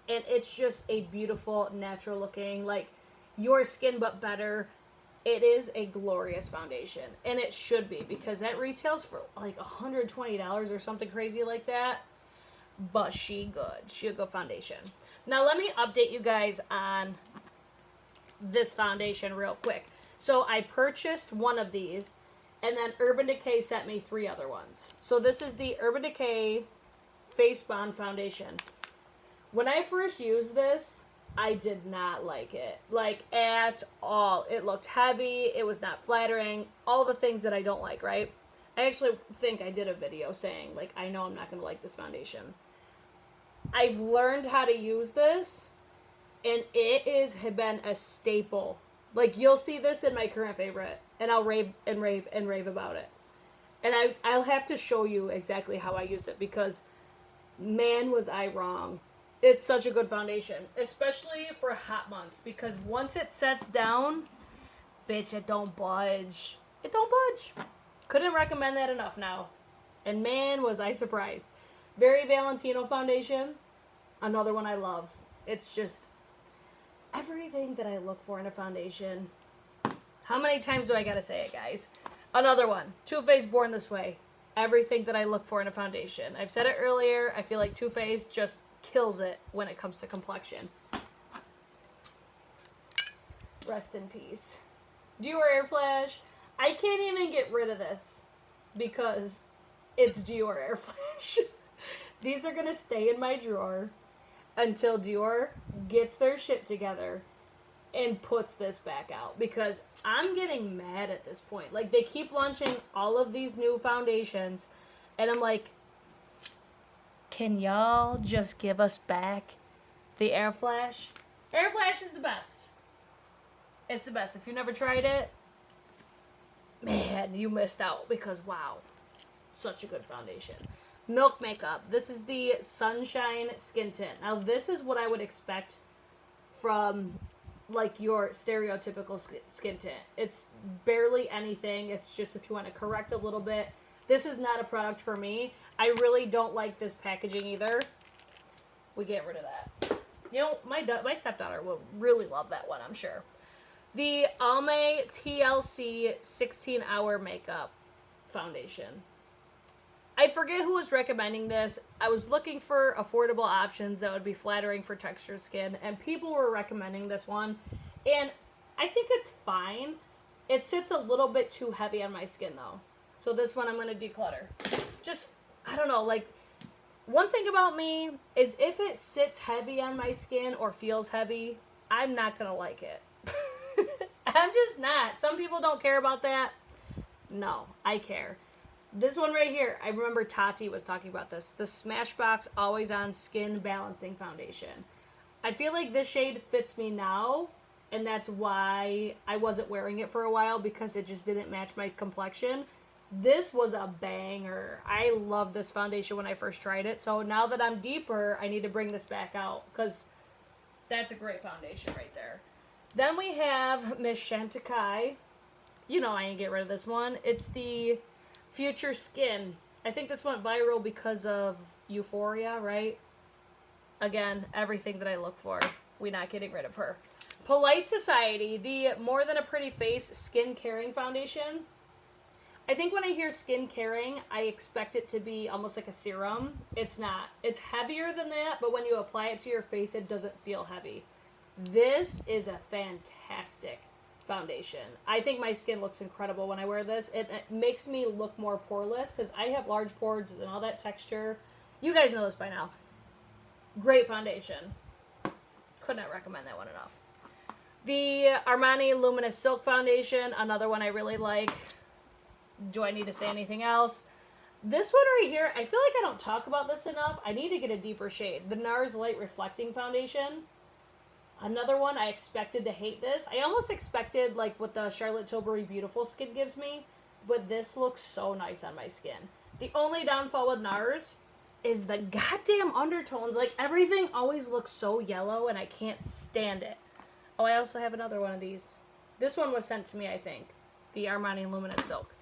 And it's just a beautiful, natural looking, like your skin but better. It is a glorious foundation. And it should be, because that retails for like $120 or something crazy like that. But she good. She a good foundation. Now let me update you guys on this foundation real quick. So I purchased one of these, and then Urban Decay sent me 3 other ones. So this is the Urban Decay Face Bond Foundation. When I first used this, I did not like it. Like, at all. It looked heavy. It was not flattering. All the things that I don't like, right? I actually think I did a video saying, like, I know I'm not going to like this foundation. I've learned how to use this, and it has been a staple. Like, you'll see this in my current favorite, and I'll rave and rave and rave about it. And I'll have to show you exactly how I use it, because, man, was I wrong. It's such a good foundation, especially for hot months, because once it sets down, bitch, it don't budge. It don't budge. Couldn't recommend that enough now. And man, was I surprised. Very Valentino foundation. Another one I love. It's just everything that I look for in a foundation. How many times do I gotta say it, guys? Another one. Too Faced Born This Way. Everything that I look for in a foundation. I've said it earlier. I feel like Too Faced just kills it when it comes to complexion. Rest in peace. Dior Air Flash. I can't even get rid of this because it's Dior Air Flash. These are going to stay in my drawer until Dior gets their shit together and puts this back out, because I'm getting mad at this point. Like, they keep launching all of these new foundations, and I'm like, can y'all just give us back the Air Flash? Air Flash is the best. It's the best. If you've never tried it, man, you missed out, because wow, such a good foundation. Milk Makeup. This is the Sunshine Skin Tint. Now, this is what I would expect from, like, your stereotypical skin tint. It's barely anything. It's just if you want to correct a little bit. This is not a product for me. I really don't like this packaging either. We get rid of that. You know, my stepdaughter will really love that one, I'm sure. The Almay TLC 16-Hour Makeup Foundation. I forget who was recommending this. I was looking for affordable options that would be flattering for textured skin, and people were recommending this one. And I think it's fine. It sits a little bit too heavy on my skin, though. So this one I'm going to declutter. Just, I don't know, like, one thing about me is if it sits heavy on my skin or feels heavy, I'm not going to like it. I'm just not. Some people don't care about that. No, I care. This one right here, I remember Tati was talking about this. The Smashbox Always On Skin Balancing Foundation. I feel like this shade fits me now, and that's why I wasn't wearing it for a while, because it just didn't match my complexion. This was a banger. I loved this foundation when I first tried it, so now that I'm deeper, I need to bring this back out, because that's a great foundation right there. Then we have Miss Chantecaille. You know I ain't get rid of this one. It's the Future Skin. I think this went viral because of Euphoria, right? Again, everything that I look for. We're not getting rid of her. Polite Society, the More Than a Pretty Face Skin Caring Foundation. I think when I hear skin caring, I expect it to be almost like a serum. It's not. It's heavier than that, but when you apply it to your face, it doesn't feel heavy. This is a fantastic foundation. I think my skin looks incredible when I wear this. It makes me look more poreless because I have large pores and all that texture. You guys know this by now. Great foundation. Could not recommend that one enough. The Armani Luminous Silk Foundation, another one I really like. Do I need to say anything else? This one right here, I feel like I don't talk about this enough. I need to get a deeper shade. The NARS Light Reflecting Foundation. Another one, I expected to hate this. I almost expected, like, what the Charlotte Tilbury Beautiful Skin gives me. But this looks so nice on my skin. The only downfall with NARS is the goddamn undertones. Like, everything always looks so yellow, and I can't stand it. Oh, I also have another one of these. This one was sent to me, I think. The Armani Luminous Silk.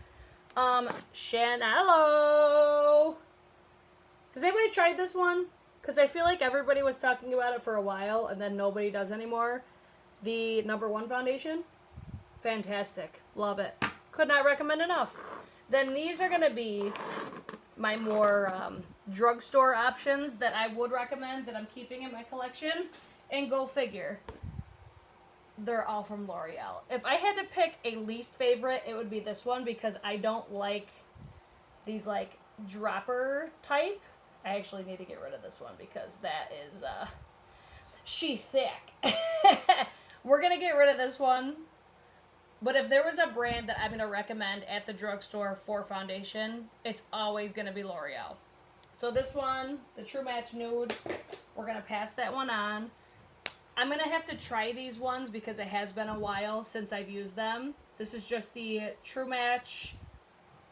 Chanello. Has anybody tried this one? Because I feel like everybody was talking about it for a while, and then nobody does anymore. The #1 foundation. Fantastic. Love it. Could not recommend enough. Then these are going to be my more drugstore options that I would recommend that I'm keeping in my collection. And go figure. They're all from L'Oreal. If I had to pick a least favorite, it would be this one because I don't like these like dropper type. I actually need to get rid of this one because that is she thick. We're gonna get rid of this one. But if there was a brand that I'm gonna recommend at the drugstore for foundation, it's always gonna be L'Oreal. So this one, the True Match Nude, we're gonna pass that one on. I'm going to have to try these ones because it has been a while since I've used them. This is just the True Match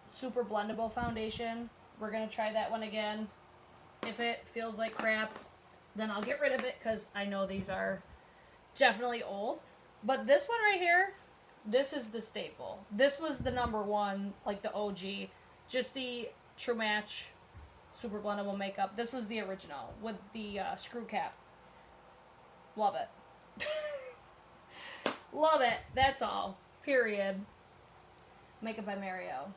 Super Blendable Foundation. We're going to try that one again. If it feels like crap, then I'll get rid of it because I know these are definitely old. But this one right here, this is the staple. This was the #1, like the OG. Just the True Match Super Blendable Makeup. This was the original with the screw cap. Love it. Love it. That's all. Period. Makeup by Mario.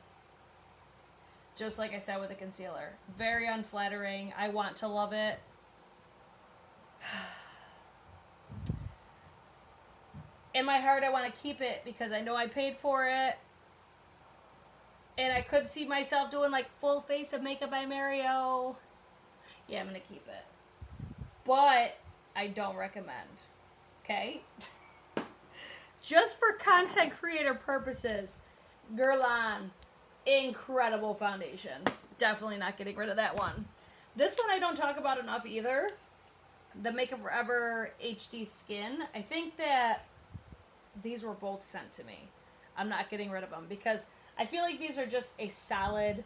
Just like I said with the concealer. Very unflattering. I want to love it. In my heart, I want to keep it because I know I paid for it. And I could see myself doing like full face of Makeup by Mario. Yeah, I'm going to keep it. But I don't recommend. Okay? Just for content creator purposes, Guerlain, incredible foundation. Definitely not getting rid of that one. This one I don't talk about enough either. The Makeup Forever HD Skin. I think that these were both sent to me. I'm not getting rid of them because I feel like these are just a solid,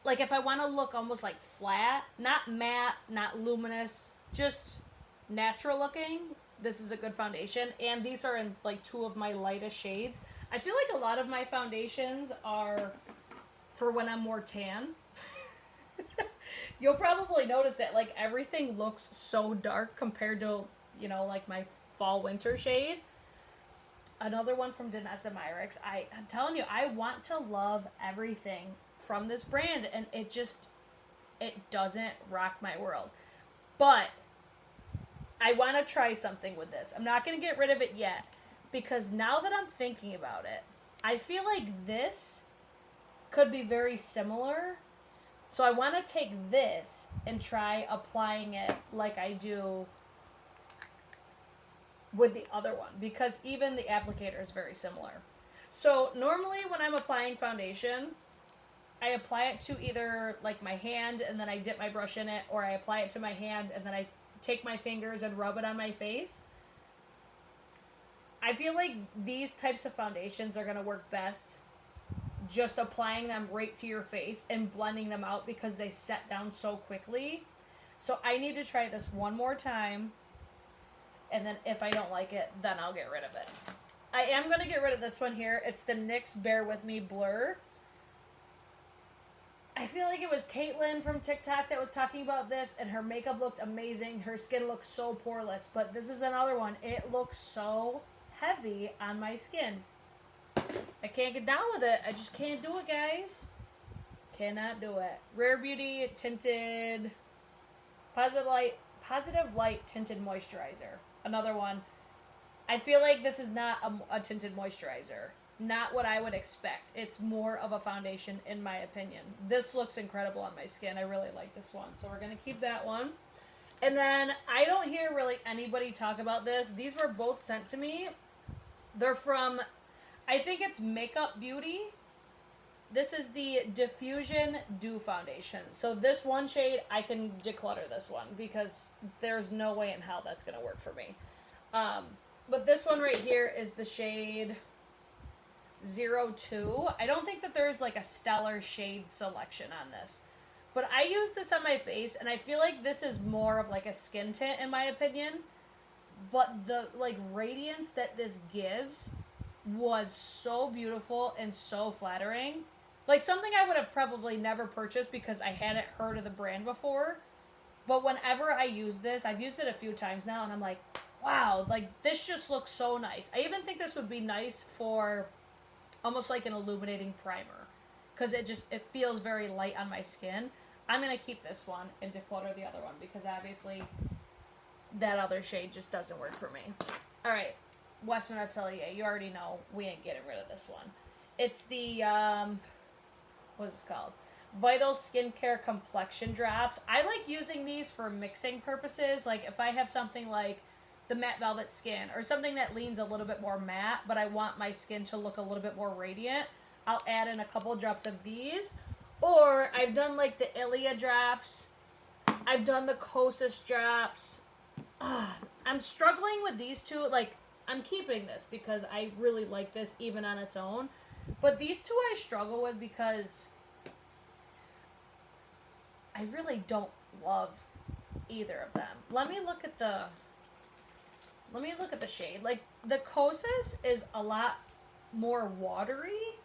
like if I want to look almost like flat, not matte, not luminous, just natural looking, this is a good foundation. And these are in like 2 of my lightest shades. I feel like a lot of my foundations are for when I'm more tan. You'll probably notice it, like everything looks so dark compared to, you know, like my fall winter shade. Another one from Danessa Myricks. I'm telling you, I want to love everything from this brand, and it doesn't rock my world. But I want to try something with this. I'm not going to get rid of it yet because now that I'm thinking about it, I feel like this could be very similar. So I want to take this and try applying it like I do with the other one because even the applicator is very similar. So normally when I'm applying foundation, I apply it to either like my hand and then I dip my brush in it, or I apply it to my hand and then I take my fingers and rub it on my face. I feel like these types of foundations are going to work best just applying them right to your face and blending them out because they set down so quickly. So I need to try this one more time, and then if I don't like it, then I'll get rid of it. I am going to get rid of this one here. It's the NYX Bear With Me Blur. I feel like it was Caitlin from TikTok that was talking about this, and her makeup looked amazing. Her skin looks so poreless, but this is another one. It looks so heavy on my skin. I can't get down with it. I just can't do it, guys. Cannot do it. Rare Beauty Tinted Positive Light Tinted Moisturizer. Another one. I feel like this is not a tinted moisturizer. Not what I would expect. It's more of a foundation, in my opinion. This looks incredible on my skin. I really like this one. So we're going to keep that one. And then I don't hear really anybody talk about this. These were both sent to me. They're from, I think it's Makeup Beauty. This is the Diffusion Dew Foundation. So this one shade, I can declutter this one because there's no way in hell that's going to work for me. But this one right here is the shade 02. I don't think that there's like a stellar shade selection on this. But I use this on my face, and I feel like this is more of like a skin tint in my opinion. But the like radiance that this gives was so beautiful and so flattering. Like something I would have probably never purchased because I hadn't heard of the brand before. But whenever I use this, I've used it a few times now, and I'm like, wow, like this just looks so nice. I even think this would be nice for almost like an illuminating primer because it feels very light on my skin. I'm going to keep this one and declutter the other one because obviously that other shade just doesn't work for me. All right, Western Atelier, you already know we ain't getting rid of this one. It's the, what is this called? Vital Skincare Complexion Drops. I like using these for mixing purposes. Like if I have something like the Matte Velvet Skin or something that leans a little bit more matte, but I want my skin to look a little bit more radiant, I'll add in a couple drops of these. Or I've done like the Ilia drops. I've done the Kosas drops. I'm struggling with these two. Like, I'm keeping this because I really like this even on its own. But these two I struggle with because I really don't love either of them. Let me look at the shade. Like, the Kosas is a lot more watery.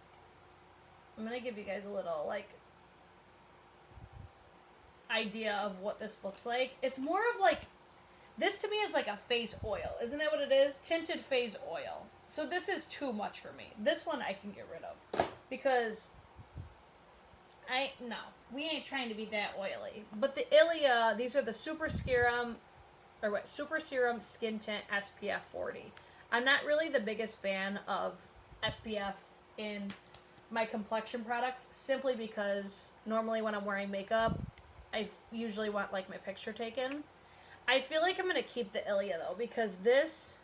I'm going to give you guys a little, like, idea of what this looks like. It's more of like, this to me is like a face oil. Isn't that what it is? Tinted face oil. So this is too much for me. This one I can get rid of because no, we ain't trying to be that oily. But the Ilia, these are the Super Serum Skin Tint SPF 40. I'm not really the biggest fan of SPF in my complexion products simply because normally when I'm wearing makeup, I usually want like my picture taken. I feel like I'm going to keep the Ilia though because this,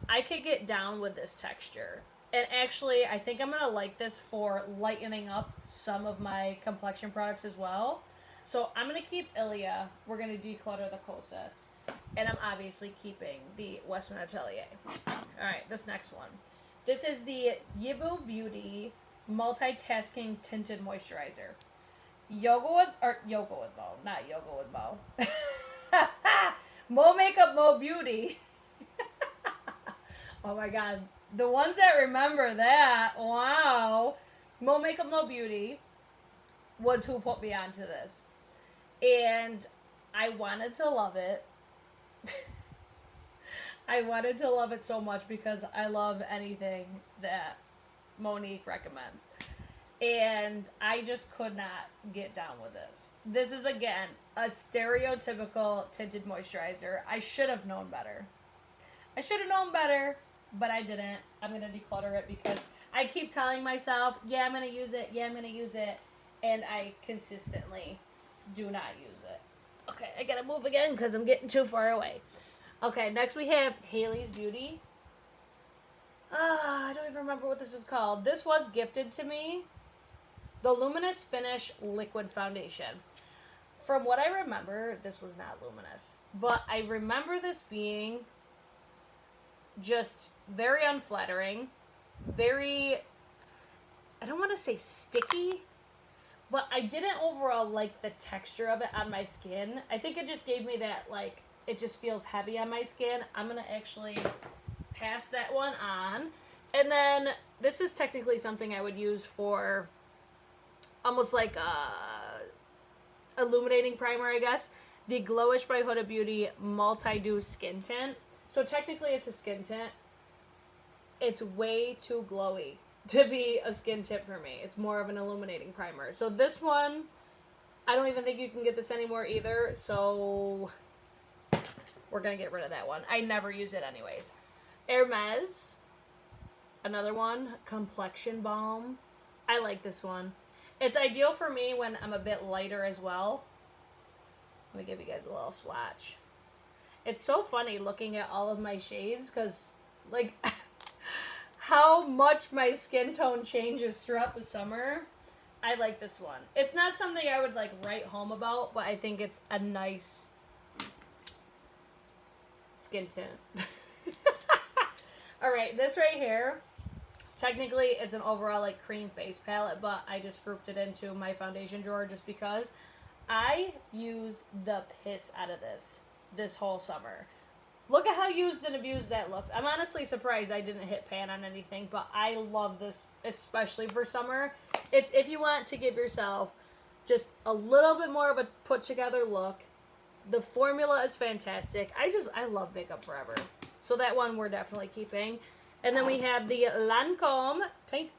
I could get down with this texture. And actually, I think I'm going to like this for lightening up some of my complexion products as well. So I'm going to keep Ilia. We're going to declutter the Kosas. And I'm obviously keeping the Western Atelier. Alright, this next one. This is the Yibu Beauty Multitasking Tinted Moisturizer. Yoga with Mo, not Yoga with Mo. Mo Makeup, Mo Beauty. Oh my god. The ones that remember that, wow. Mo Makeup, Mo Beauty was who put me onto this. And I wanted to love it. I wanted to love it so much because I love anything that Monique recommends. And I just could not get down with this. This is, again, a stereotypical tinted moisturizer. I should have known better. But I didn't. I'm going to declutter it because I keep telling myself, yeah, I'm going to use it. And I consistently do not use it. Okay, I got to move again because I'm getting too far away. Okay, next we have Hailey's Beauty. I don't even remember what this is called. This was gifted to me. The Luminous Finish Liquid Foundation. From what I remember, this was not luminous. But I remember this being just very unflattering. Very, I don't want to say sticky, but I didn't overall like the texture of it on my skin. I think it just gave me that, like, it just feels heavy on my skin. I'm going to actually pass that one on. And then this is technically something I would use for almost like a illuminating primer, I guess. The Glowish by Huda Beauty Multi-Dew Skin Tint. So technically it's a skin tint. it's way too glowy to be a skin tip for me. It's more of an illuminating primer. So this one, I don't even think you can get this anymore either. So we're going to get rid of that one. I never use it anyways. Hermes, another one, complexion balm. I like this one. It's ideal for me when I'm a bit lighter as well. Let me give you guys a little swatch. It's so funny looking at all of my shades because, like, how much my skin tone changes throughout the summer. I like this one. It's not something I would, like, write home about, but I think it's a nice skin tint. Alright, this right here, technically it's an overall, like, cream face palette, but I just grouped it into my foundation drawer just because I use the piss out of this whole summer. Look at how used and abused that looks. I'm honestly surprised I didn't hit pan on anything, but I love this, especially for summer. It's if you want to give yourself just a little bit more of a put together look. The formula is fantastic. I love Makeup Forever. So that one we're definitely keeping. And then we have the Lancome Tight,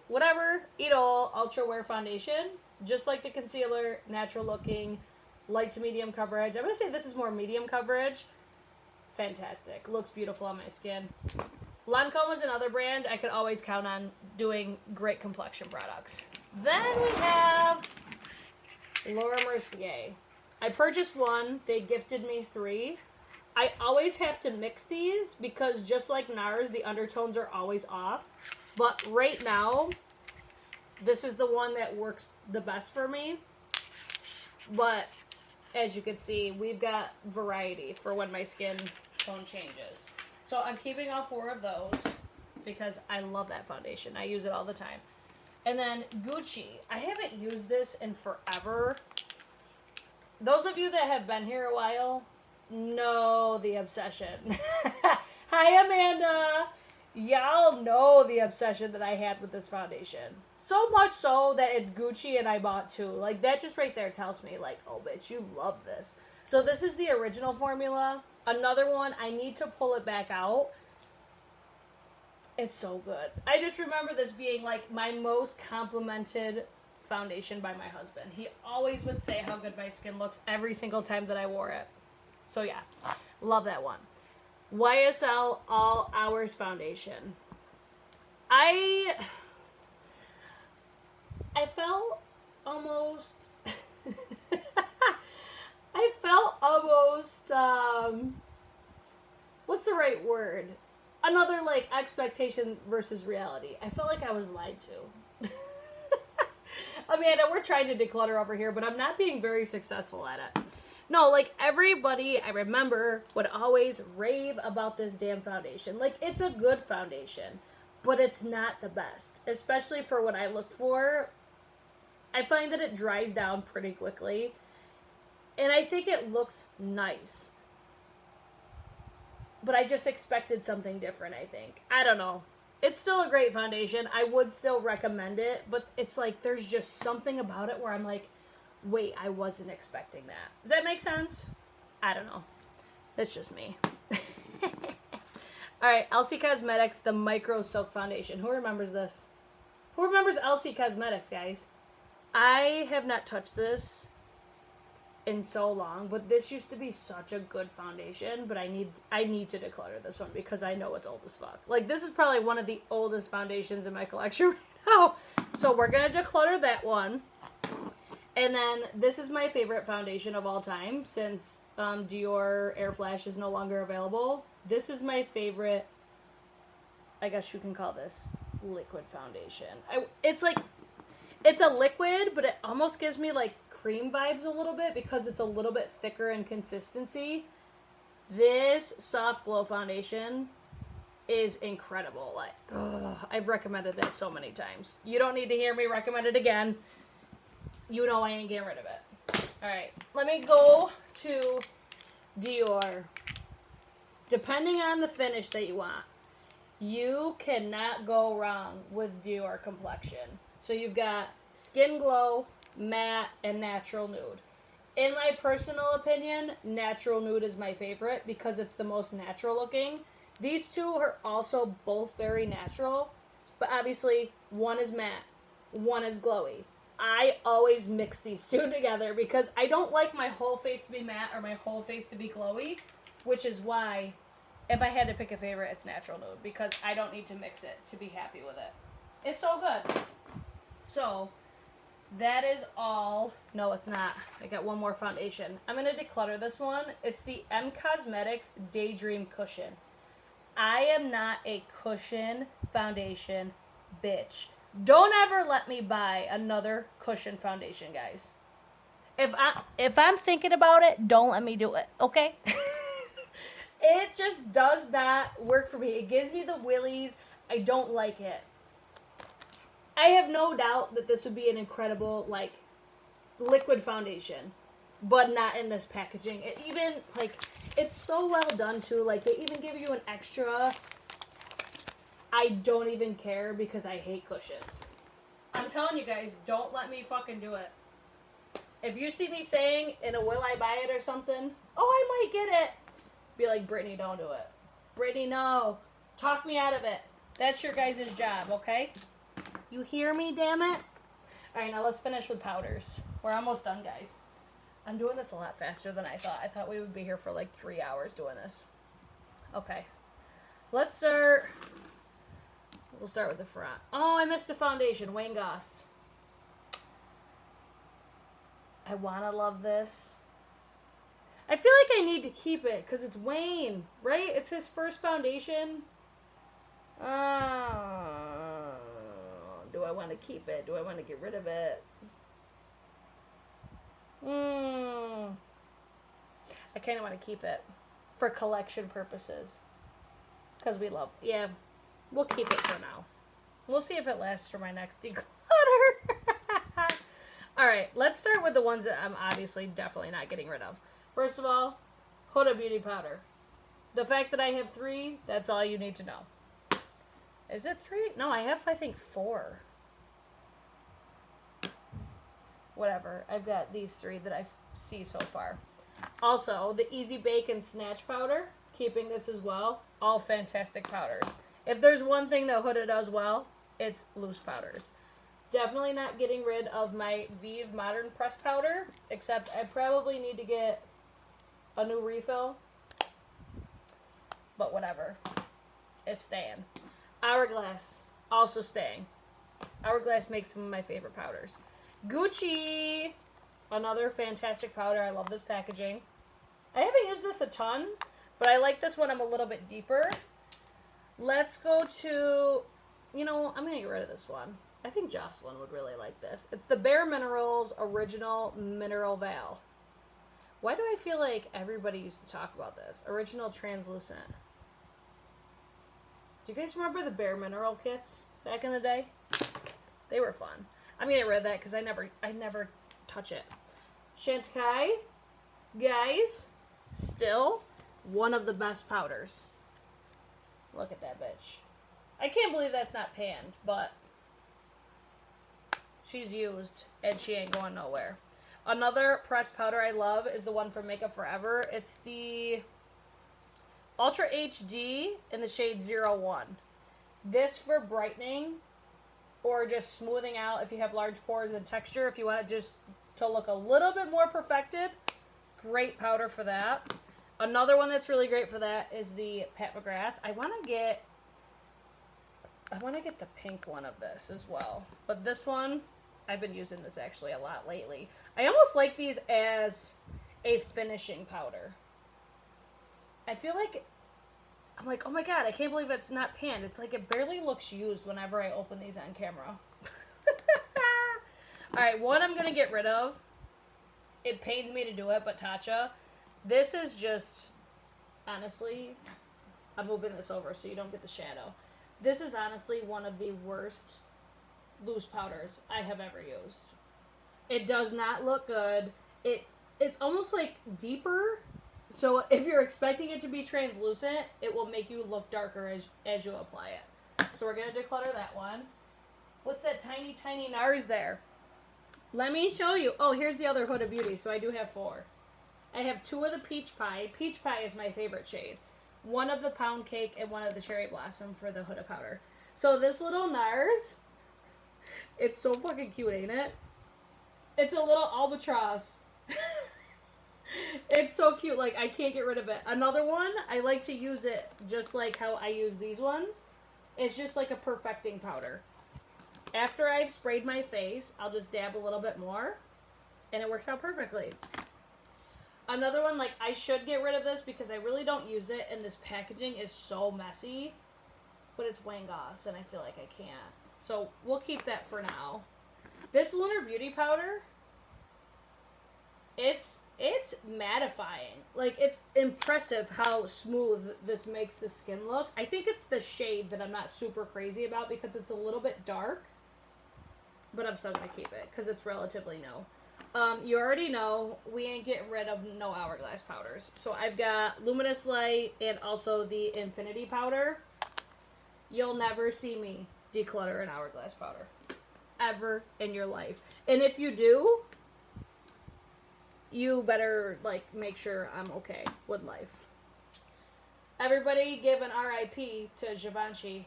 whatever, Eat All Ultra Wear Foundation. Just like the concealer, natural looking, light to medium coverage. I'm going to say this is more medium coverage. Fantastic. Looks beautiful on my skin. Lancome is another brand I could always count on doing great complexion products. Then we have Laura Mercier. I purchased one. They gifted me 3. I always have to mix these because just like NARS, the undertones are always off. But right now, this is the one that works the best for me. But as you can see, we've got variety for when my skin tone changes. So I'm keeping all 4 of those because I love that foundation. I use it all the time. And then Gucci. I haven't used this in forever. Those of you that have been here a while know the obsession. Hi, Amanda. Y'all know the obsession that I had with this foundation. So much so that it's Gucci and I bought 2. Like, that just right there tells me, like, oh, bitch, you love this. So this is the original formula. Another one, I need to pull it back out. It's so good. I just remember this being, like, my most complimented foundation by my husband. He always would say how good my skin looks every single time that I wore it. So, yeah. Love that one. YSL All Hours Foundation. I felt almost what's the right word? Another, like, expectation versus reality. I felt like I was lied to. Amanda, we're trying to declutter over here, but I'm not being very successful at it. No, like, everybody, I remember, would always rave about this damn foundation. Like, it's a good foundation, but it's not the best. Especially for what I look for. I find that it dries down pretty quickly. And I think it looks nice. But I just expected something different, I think. I don't know. It's still a great foundation. I would still recommend it. But it's like, there's just something about it where I'm like, wait, I wasn't expecting that. Does that make sense? I don't know. That's just me. Alright, LC Cosmetics, the Micro Silk Foundation. Who remembers this? Who remembers LC Cosmetics, guys? I have not touched this in so long, but this used to be such a good foundation, but I need to declutter this one because I know it's old as fuck. Like, this is probably one of the oldest foundations in my collection right now. So we're going to declutter that one. And then this is my favorite foundation of all time since Dior Air Flash is no longer available. This is my favorite, I guess you can call this liquid foundation. It's like, it's a liquid, but it almost gives me like cream vibes a little bit because it's a little bit thicker in consistency. This Soft Glow foundation is incredible. Like, I've recommended that so many times. You don't need to hear me recommend it again. You know I ain't getting rid of it. Alright, let me go to Dior. Depending on the finish that you want, you cannot go wrong with Dior Complexion. So you've got Skin Glow, Matte, and Natural Nude. In my personal opinion, Natural Nude is my favorite because it's the most natural looking. These two are also both very natural, but obviously one is matte, one is glowy. I always mix these two together because I don't like my whole face to be matte or my whole face to be glowy, which is why if I had to pick a favorite, it's Natural Nude, because I don't need to mix it to be happy with it. It's so good. So, that is all. No, it's not. I got one more foundation. I'm going to declutter this one. It's the M Cosmetics Daydream Cushion. I am not a cushion foundation bitch. Don't ever let me buy another cushion foundation, guys. If I'm thinking about it, don't let me do it, okay? It just does not work for me. It gives me the willies. I don't like it. I have no doubt that this would be an incredible, like, liquid foundation, but not in this packaging. It even, like, it's so well done, too. Like, they even give you an extra. I don't even care because I hate cushions. I'm telling you guys, don't let me fucking do it. If you see me saying in a will I buy it or something, oh, I might get it. Be like, Brittany, don't do it. Brittany, no. Talk me out of it. That's your guys' job, okay? You hear me, damn it? Alright, now let's finish with powders. We're almost done, guys. I'm doing this a lot faster than I thought. I thought we would be here for like 3 hours doing this. Okay. Let's start. We'll start with the front. Oh, I missed the foundation. Wayne Goss. I want to love this. I feel like I need to keep it because it's Wayne, right? It's his first foundation. Do I want to keep it? Do I want to get rid of it? I kind of want to keep it for collection purposes because we love. Yeah, we'll keep it for now. We'll see if it lasts for my next declutter. All right, let's start with the ones that I'm obviously definitely not getting rid of. First of all, Huda Beauty Powder. The fact that I have 3, that's all you need to know. Is it 3? No, I have, I think, 4. Whatever. I've got these 3 that I see so far. Also, the Easy Bake and Snatch Powder. Keeping this as well. All fantastic powders. If there's one thing that Huda does well, it's loose powders. Definitely not getting rid of my Vive Modern Press Powder, except I probably need to get a new refill. But whatever. It's staying. Hourglass, also staying. Hourglass makes some of my favorite powders. Gucci, another fantastic powder. I love this packaging. I haven't used this a ton, but I like this one. I'm a little bit deeper. Let's go to, you know, I'm going to get rid of this one. I think Jocelyn would really like this. It's the Bare Minerals Original Mineral Veil. Why do I feel like everybody used to talk about this? Original Translucent. Do you guys remember the Bare Mineral kits back in the day? They were fun. I'm gonna get rid of that because I never touch it. Chantecaille, guys, still one of the best powders. Look at that bitch. I can't believe that's not panned, but she's used and she ain't going nowhere. Another pressed powder I love is the one from Makeup Forever. It's the Ultra HD in the shade 01. This for brightening or just smoothing out if you have large pores and texture. If you want it just to look a little bit more perfected, great powder for that. Another one that's really great for that is the Pat McGrath. I want to get the pink one of this as well. But this one, I've been using this actually a lot lately. I almost like these as a finishing powder. I feel like, I'm like, oh my god, I can't believe it's not panned. It's like it barely looks used whenever I open these on camera. Alright, one I'm going to get rid of. It pains me to do it, but Tatcha. This is just, honestly, I'm moving this over so you don't get the shadow. This is honestly one of the worst loose powders I have ever used. It does not look good. It's almost like deeper. So if you're expecting it to be translucent, it will make you look darker as you apply it. So we're going to declutter that one. What's that tiny, tiny NARS there? Let me show you. Oh, here's the other Huda Beauty. So I do have 4. I have 2 of the Peach Pie. Peach Pie is my favorite shade. one of the pound cake and one of the cherry blossom for the Huda powder. So this little NARS, it's so fucking cute, ain't it? It's a little albatross. It's so cute, like I can't get rid of it. Another one, I like to use it just like how I use these ones. It's just like a perfecting powder. After I've sprayed my face, I'll just dab a little bit more, and it works out perfectly. Another one, like I should get rid of this because I really don't use it, and this packaging is so messy, but it's Wangos, and I feel like I can't. So we'll keep that for now. This Lunar Beauty powder, it's mattifying. Like, it's impressive how smooth this makes the skin look. I think it's the shade that I'm not super crazy about because it's a little bit dark. But I'm still going to keep it because it's relatively new. You already know we ain't getting rid of no Hourglass powders. So I've got Luminous Light and also the Infinity powder. You'll never see me declutter an Hourglass powder. Ever in your life. And if you do, you better, like, make sure I'm okay with life. Everybody give an RIP to Givenchy.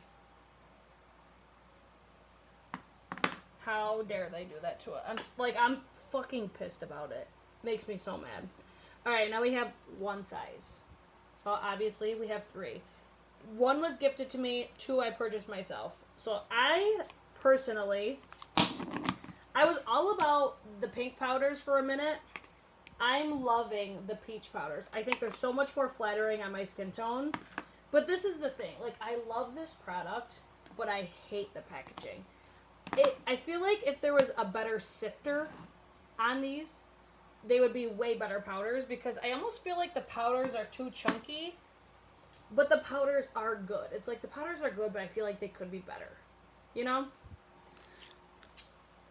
How dare they do that to it? I'm fucking pissed about it. Makes me so mad. Alright, now we have one size. So obviously we have 3. 1 was gifted to me, 2 I purchased myself. So I personally, I was all about the pink powders for a minute. I'm loving the peach powders. I think they're so much more flattering on my skin tone. But this is the thing. Like, I love this product, but I hate the packaging. I feel like if there was a better sifter on these, they would be way better powders, because I almost feel like the powders are too chunky, but the powders are good. It's like the powders are good, but I feel like they could be better. You know?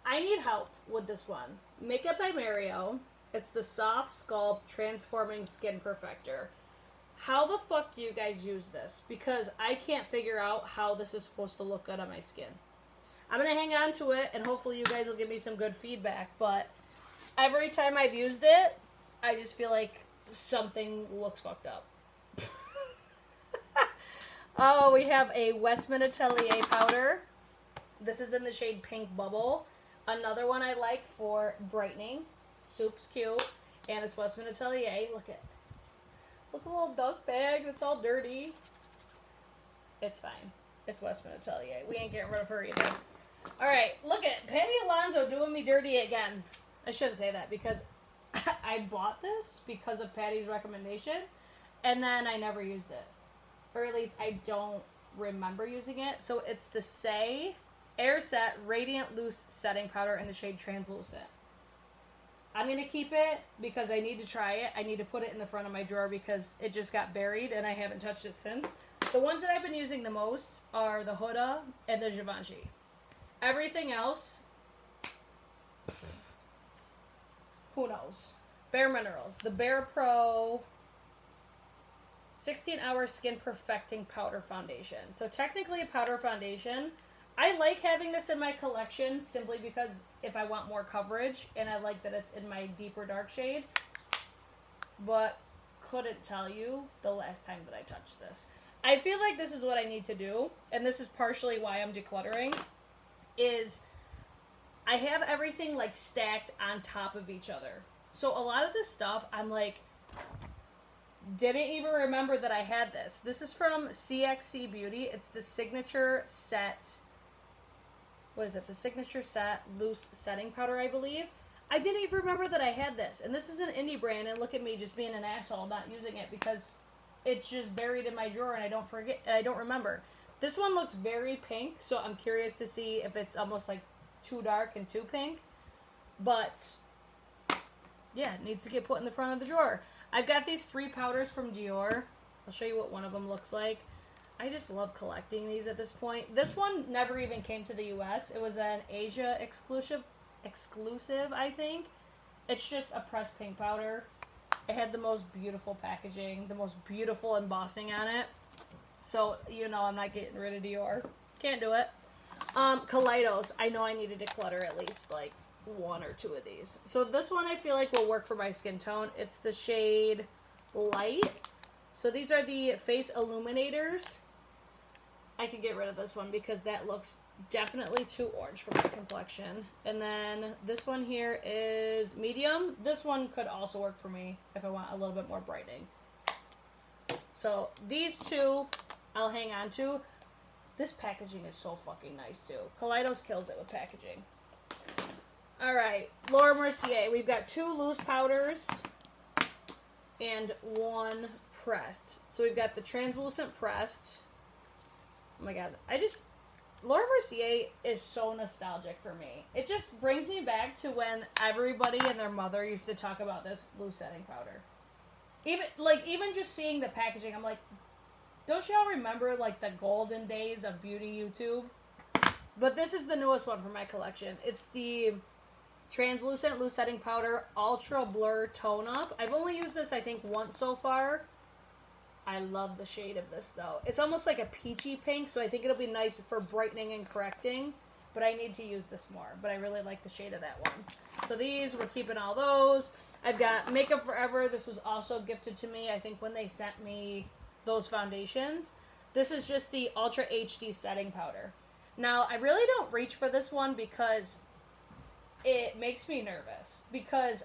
I need help with this one. Makeup by Mario. It's the Soft Sculpt Transforming Skin Perfector. How the fuck do you guys use this? Because I can't figure out how this is supposed to look good on my skin. I'm going to hang on to it, and hopefully you guys will give me some good feedback. But every time I've used it, I just feel like something looks fucked up. Oh, we have a Westman Atelier powder. This is in the shade Pink Bubble. Another one I like for brightening. Soup's cute. And it's Westman Atelier. Look at a little dust bag that's all dirty. It's fine. It's Westman Atelier. We ain't getting rid of her either. Alright, look at Patty Alonso doing me dirty again. I shouldn't say that because I bought this because of Patty's recommendation, and then I never used it. Or at least I don't remember using it. So it's the Say Air Set Radiant Loose Setting Powder in the shade Translucent. I'm going to keep it because I need to try it. I need to put it in the front of my drawer because it just got buried and I haven't touched it since. The ones that I've been using the most are the Huda and the Givenchy. Everything else, who knows? Bare Minerals. The Bare Pro 16-Hour Skin Perfecting Powder Foundation. So technically a powder foundation. I like having this in my collection simply because if I want more coverage, and I like that it's in my deeper dark shade. But couldn't tell you the last time that I touched this. I feel like this is what I need to do, and this is partially why I'm decluttering, is I have everything like stacked on top of each other. So a lot of this stuff, I'm like, didn't even remember that I had this. This is from CXC Beauty. It's the Signature Set, what is it? The Signature Set Loose Setting Powder, I believe. I didn't even remember that I had this. And this is an indie brand, and look at me just being an asshole not using it because it's just buried in my drawer and I don't remember. This one looks very pink, so I'm curious to see if it's almost like too dark and too pink. But yeah, it needs to get put in the front of the drawer. I've got these 3 powders from Dior. I'll show you what one of them looks like. I just love collecting these at this point. This one never even came to the US. It was an Asia exclusive, I think. It's just a pressed pink powder. It had the most beautiful packaging, the most beautiful embossing on it. So, you know, I'm not getting rid of Dior. Can't do it. Kaleidos. I know I need to declutter at least like 1 or 2 of these. So this one I feel like will work for my skin tone. It's the shade Light. So these are the face illuminators. I could get rid of this one because that looks definitely too orange for my complexion. And then this one here is medium. This one could also work for me if I want a little bit more brightening. So these two I'll hang on to. This packaging is so fucking nice too. Kaleidos kills it with packaging. Alright, Laura Mercier. We've got 2 loose powders and 1 pressed. So we've got the translucent pressed. Oh my god, Laura Mercier is so nostalgic for me. It just brings me back to when everybody and their mother used to talk about this loose setting powder. Even just seeing the packaging, I'm like, don't y'all remember like the golden days of beauty YouTube? But this is the newest one for my collection. It's the translucent loose setting powder ultra blur tone up. I've only used this I think once so far. I love the shade of this though. It's almost like a peachy pink, so I think it'll be nice for brightening and correcting. But I need to use this more. But I really like the shade of that one. So these, we're keeping all those. I've got Makeup Forever. This was also gifted to me, I think, when they sent me those foundations. This is just the Ultra HD setting powder. Now, I really don't reach for this one because it makes me nervous. Because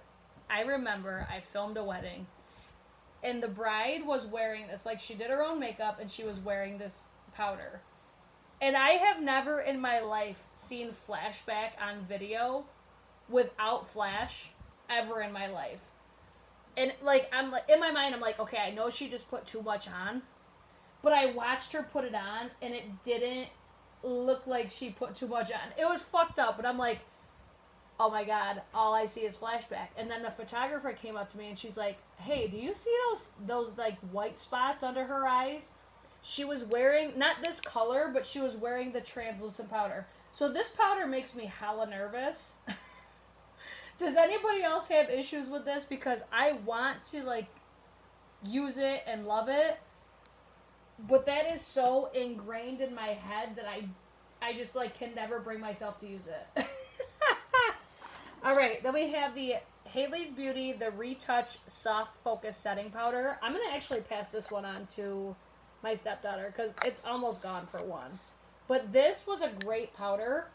I remember I filmed a wedding and the bride was wearing this. Like, she did her own makeup and she was wearing this powder. And I have never in my life seen flashback on video without flash ever in my life. And like, I'm like, in my mind, I'm like, okay, I know she just put too much on, but I watched her put it on and it didn't look like she put too much on. It was fucked up, but I'm like, oh my god, all I see is flashback. And then the photographer came up to me and she's like, hey, do you see those like white spots under her eyes? She was wearing, not this color, but she was wearing the translucent powder. So this powder makes me hella nervous. Does anybody else have issues with this? Because I want to, like, use it and love it. But that is so ingrained in my head that I just, like, can never bring myself to use it. Alright, then we have the Haley's Beauty, the Retouch Soft Focus Setting Powder. I'm going to actually pass this one on to my stepdaughter because it's almost gone for one. But this was a great powder.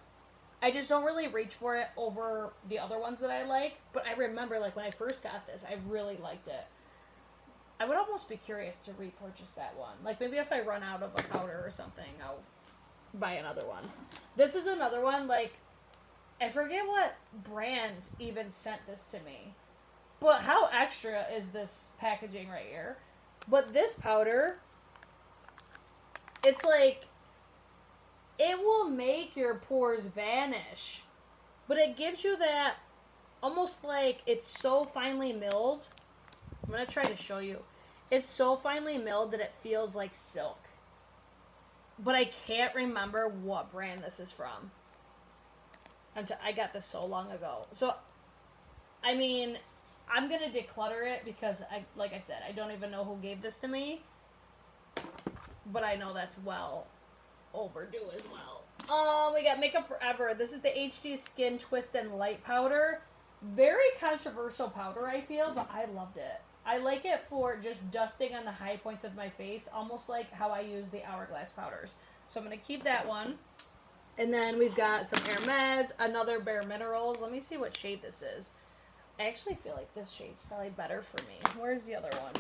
I just don't really reach for it over the other ones that I like. But I remember, like, when I first got this, I really liked it. I would almost be curious to repurchase that one. Like, maybe if I run out of a powder or something, I'll buy another one. This is another one, like, I forget what brand even sent this to me. But how extra is this packaging right here? But this powder, it's like, it will make your pores vanish. But it gives you that, almost like it's so finely milled. I'm going to try to show you. It's so finely milled that it feels like silk. But I can't remember what brand this is from. I got this so long ago. So, I mean, I'm going to declutter it because, like I said, I don't even know who gave this to me. But I know that's well overdue as well. We got Makeup Forever. This is the HD Skin Twist and Light Powder. Very controversial powder, I feel, but I loved it. I like it for just dusting on the high points of my face, almost like how I use the Hourglass powders. So I'm going to keep that one. And then we've got some Hermes, another Bare Minerals. Let me see what shade this is. I actually feel like this shade's probably better for me. Where's the other one?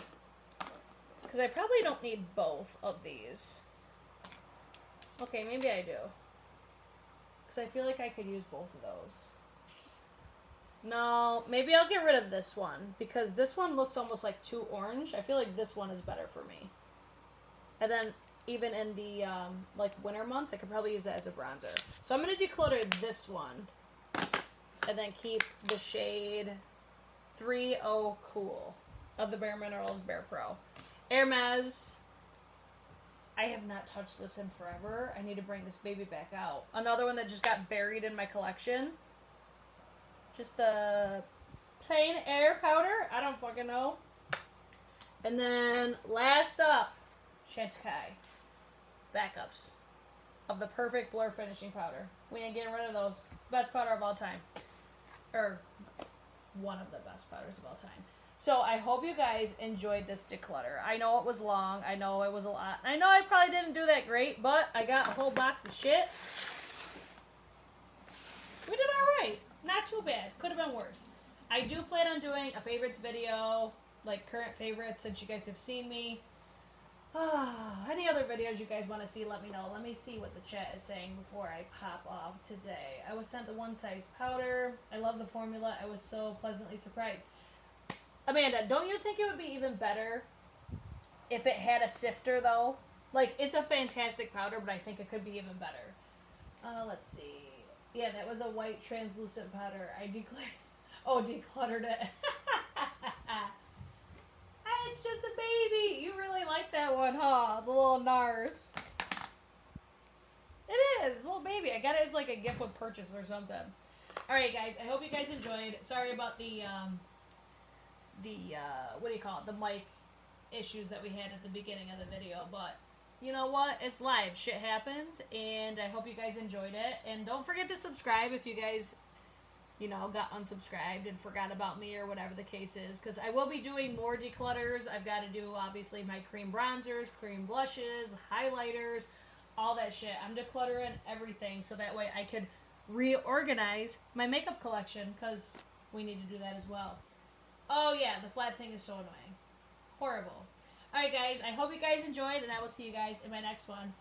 Because I probably don't need both of these. Okay, maybe I do. Because I feel like I could use both of those. No, maybe I'll get rid of this one. Because this one looks almost like too orange. I feel like this one is better for me. And then, even in the, like, winter months, I could probably use that as a bronzer. So I'm going to declutter this one. And then keep the shade 30 Cool of the Bare Minerals Bare Pro. Hermes. I have not touched this in forever. I need to bring this baby back out. Another one that just got buried in my collection. Just the plain air powder. I don't fucking know. And then last up, Chantecaille. Backups of the perfect blur finishing powder. We ain't getting rid of those. Best powder of all time. Or one of the best powders of all time. So I hope you guys enjoyed this declutter. I know it was long. I know it was a lot. I know I probably didn't do that great, but I got a whole box of shit. We did alright. Not too bad. Could have been worse. I do plan on doing a favorites video, like current favorites, since you guys have seen me. Any other videos you guys want to see, let me know. Let me see what the chat is saying before I pop off today. I was sent the one size powder. I love the formula. I was so pleasantly surprised. Amanda, don't you think it would be even better if it had a sifter, though? Like, it's a fantastic powder, but I think it could be even better. Let's see. Yeah, that was a white translucent powder. I decluttered it. It's just a baby. You really like that one, huh? The little NARS. It is, little baby. I got it as like a gift with purchase or something. Alright, guys. I hope you guys enjoyed. Sorry about the what do you call it? The mic issues that we had at the beginning of the video. But, you know what? It's live. Shit happens. And I hope you guys enjoyed it. And don't forget to subscribe if you guys, you know, got unsubscribed and forgot about me or whatever the case is. Because I will be doing more declutters. I've got to do, obviously, my cream bronzers, cream blushes, highlighters, all that shit. I'm decluttering everything so that way I could reorganize my makeup collection because we need to do that as well. Oh, yeah, the flat thing is so annoying. Horrible. Alright, guys, I hope you guys enjoyed, and I will see you guys in my next one.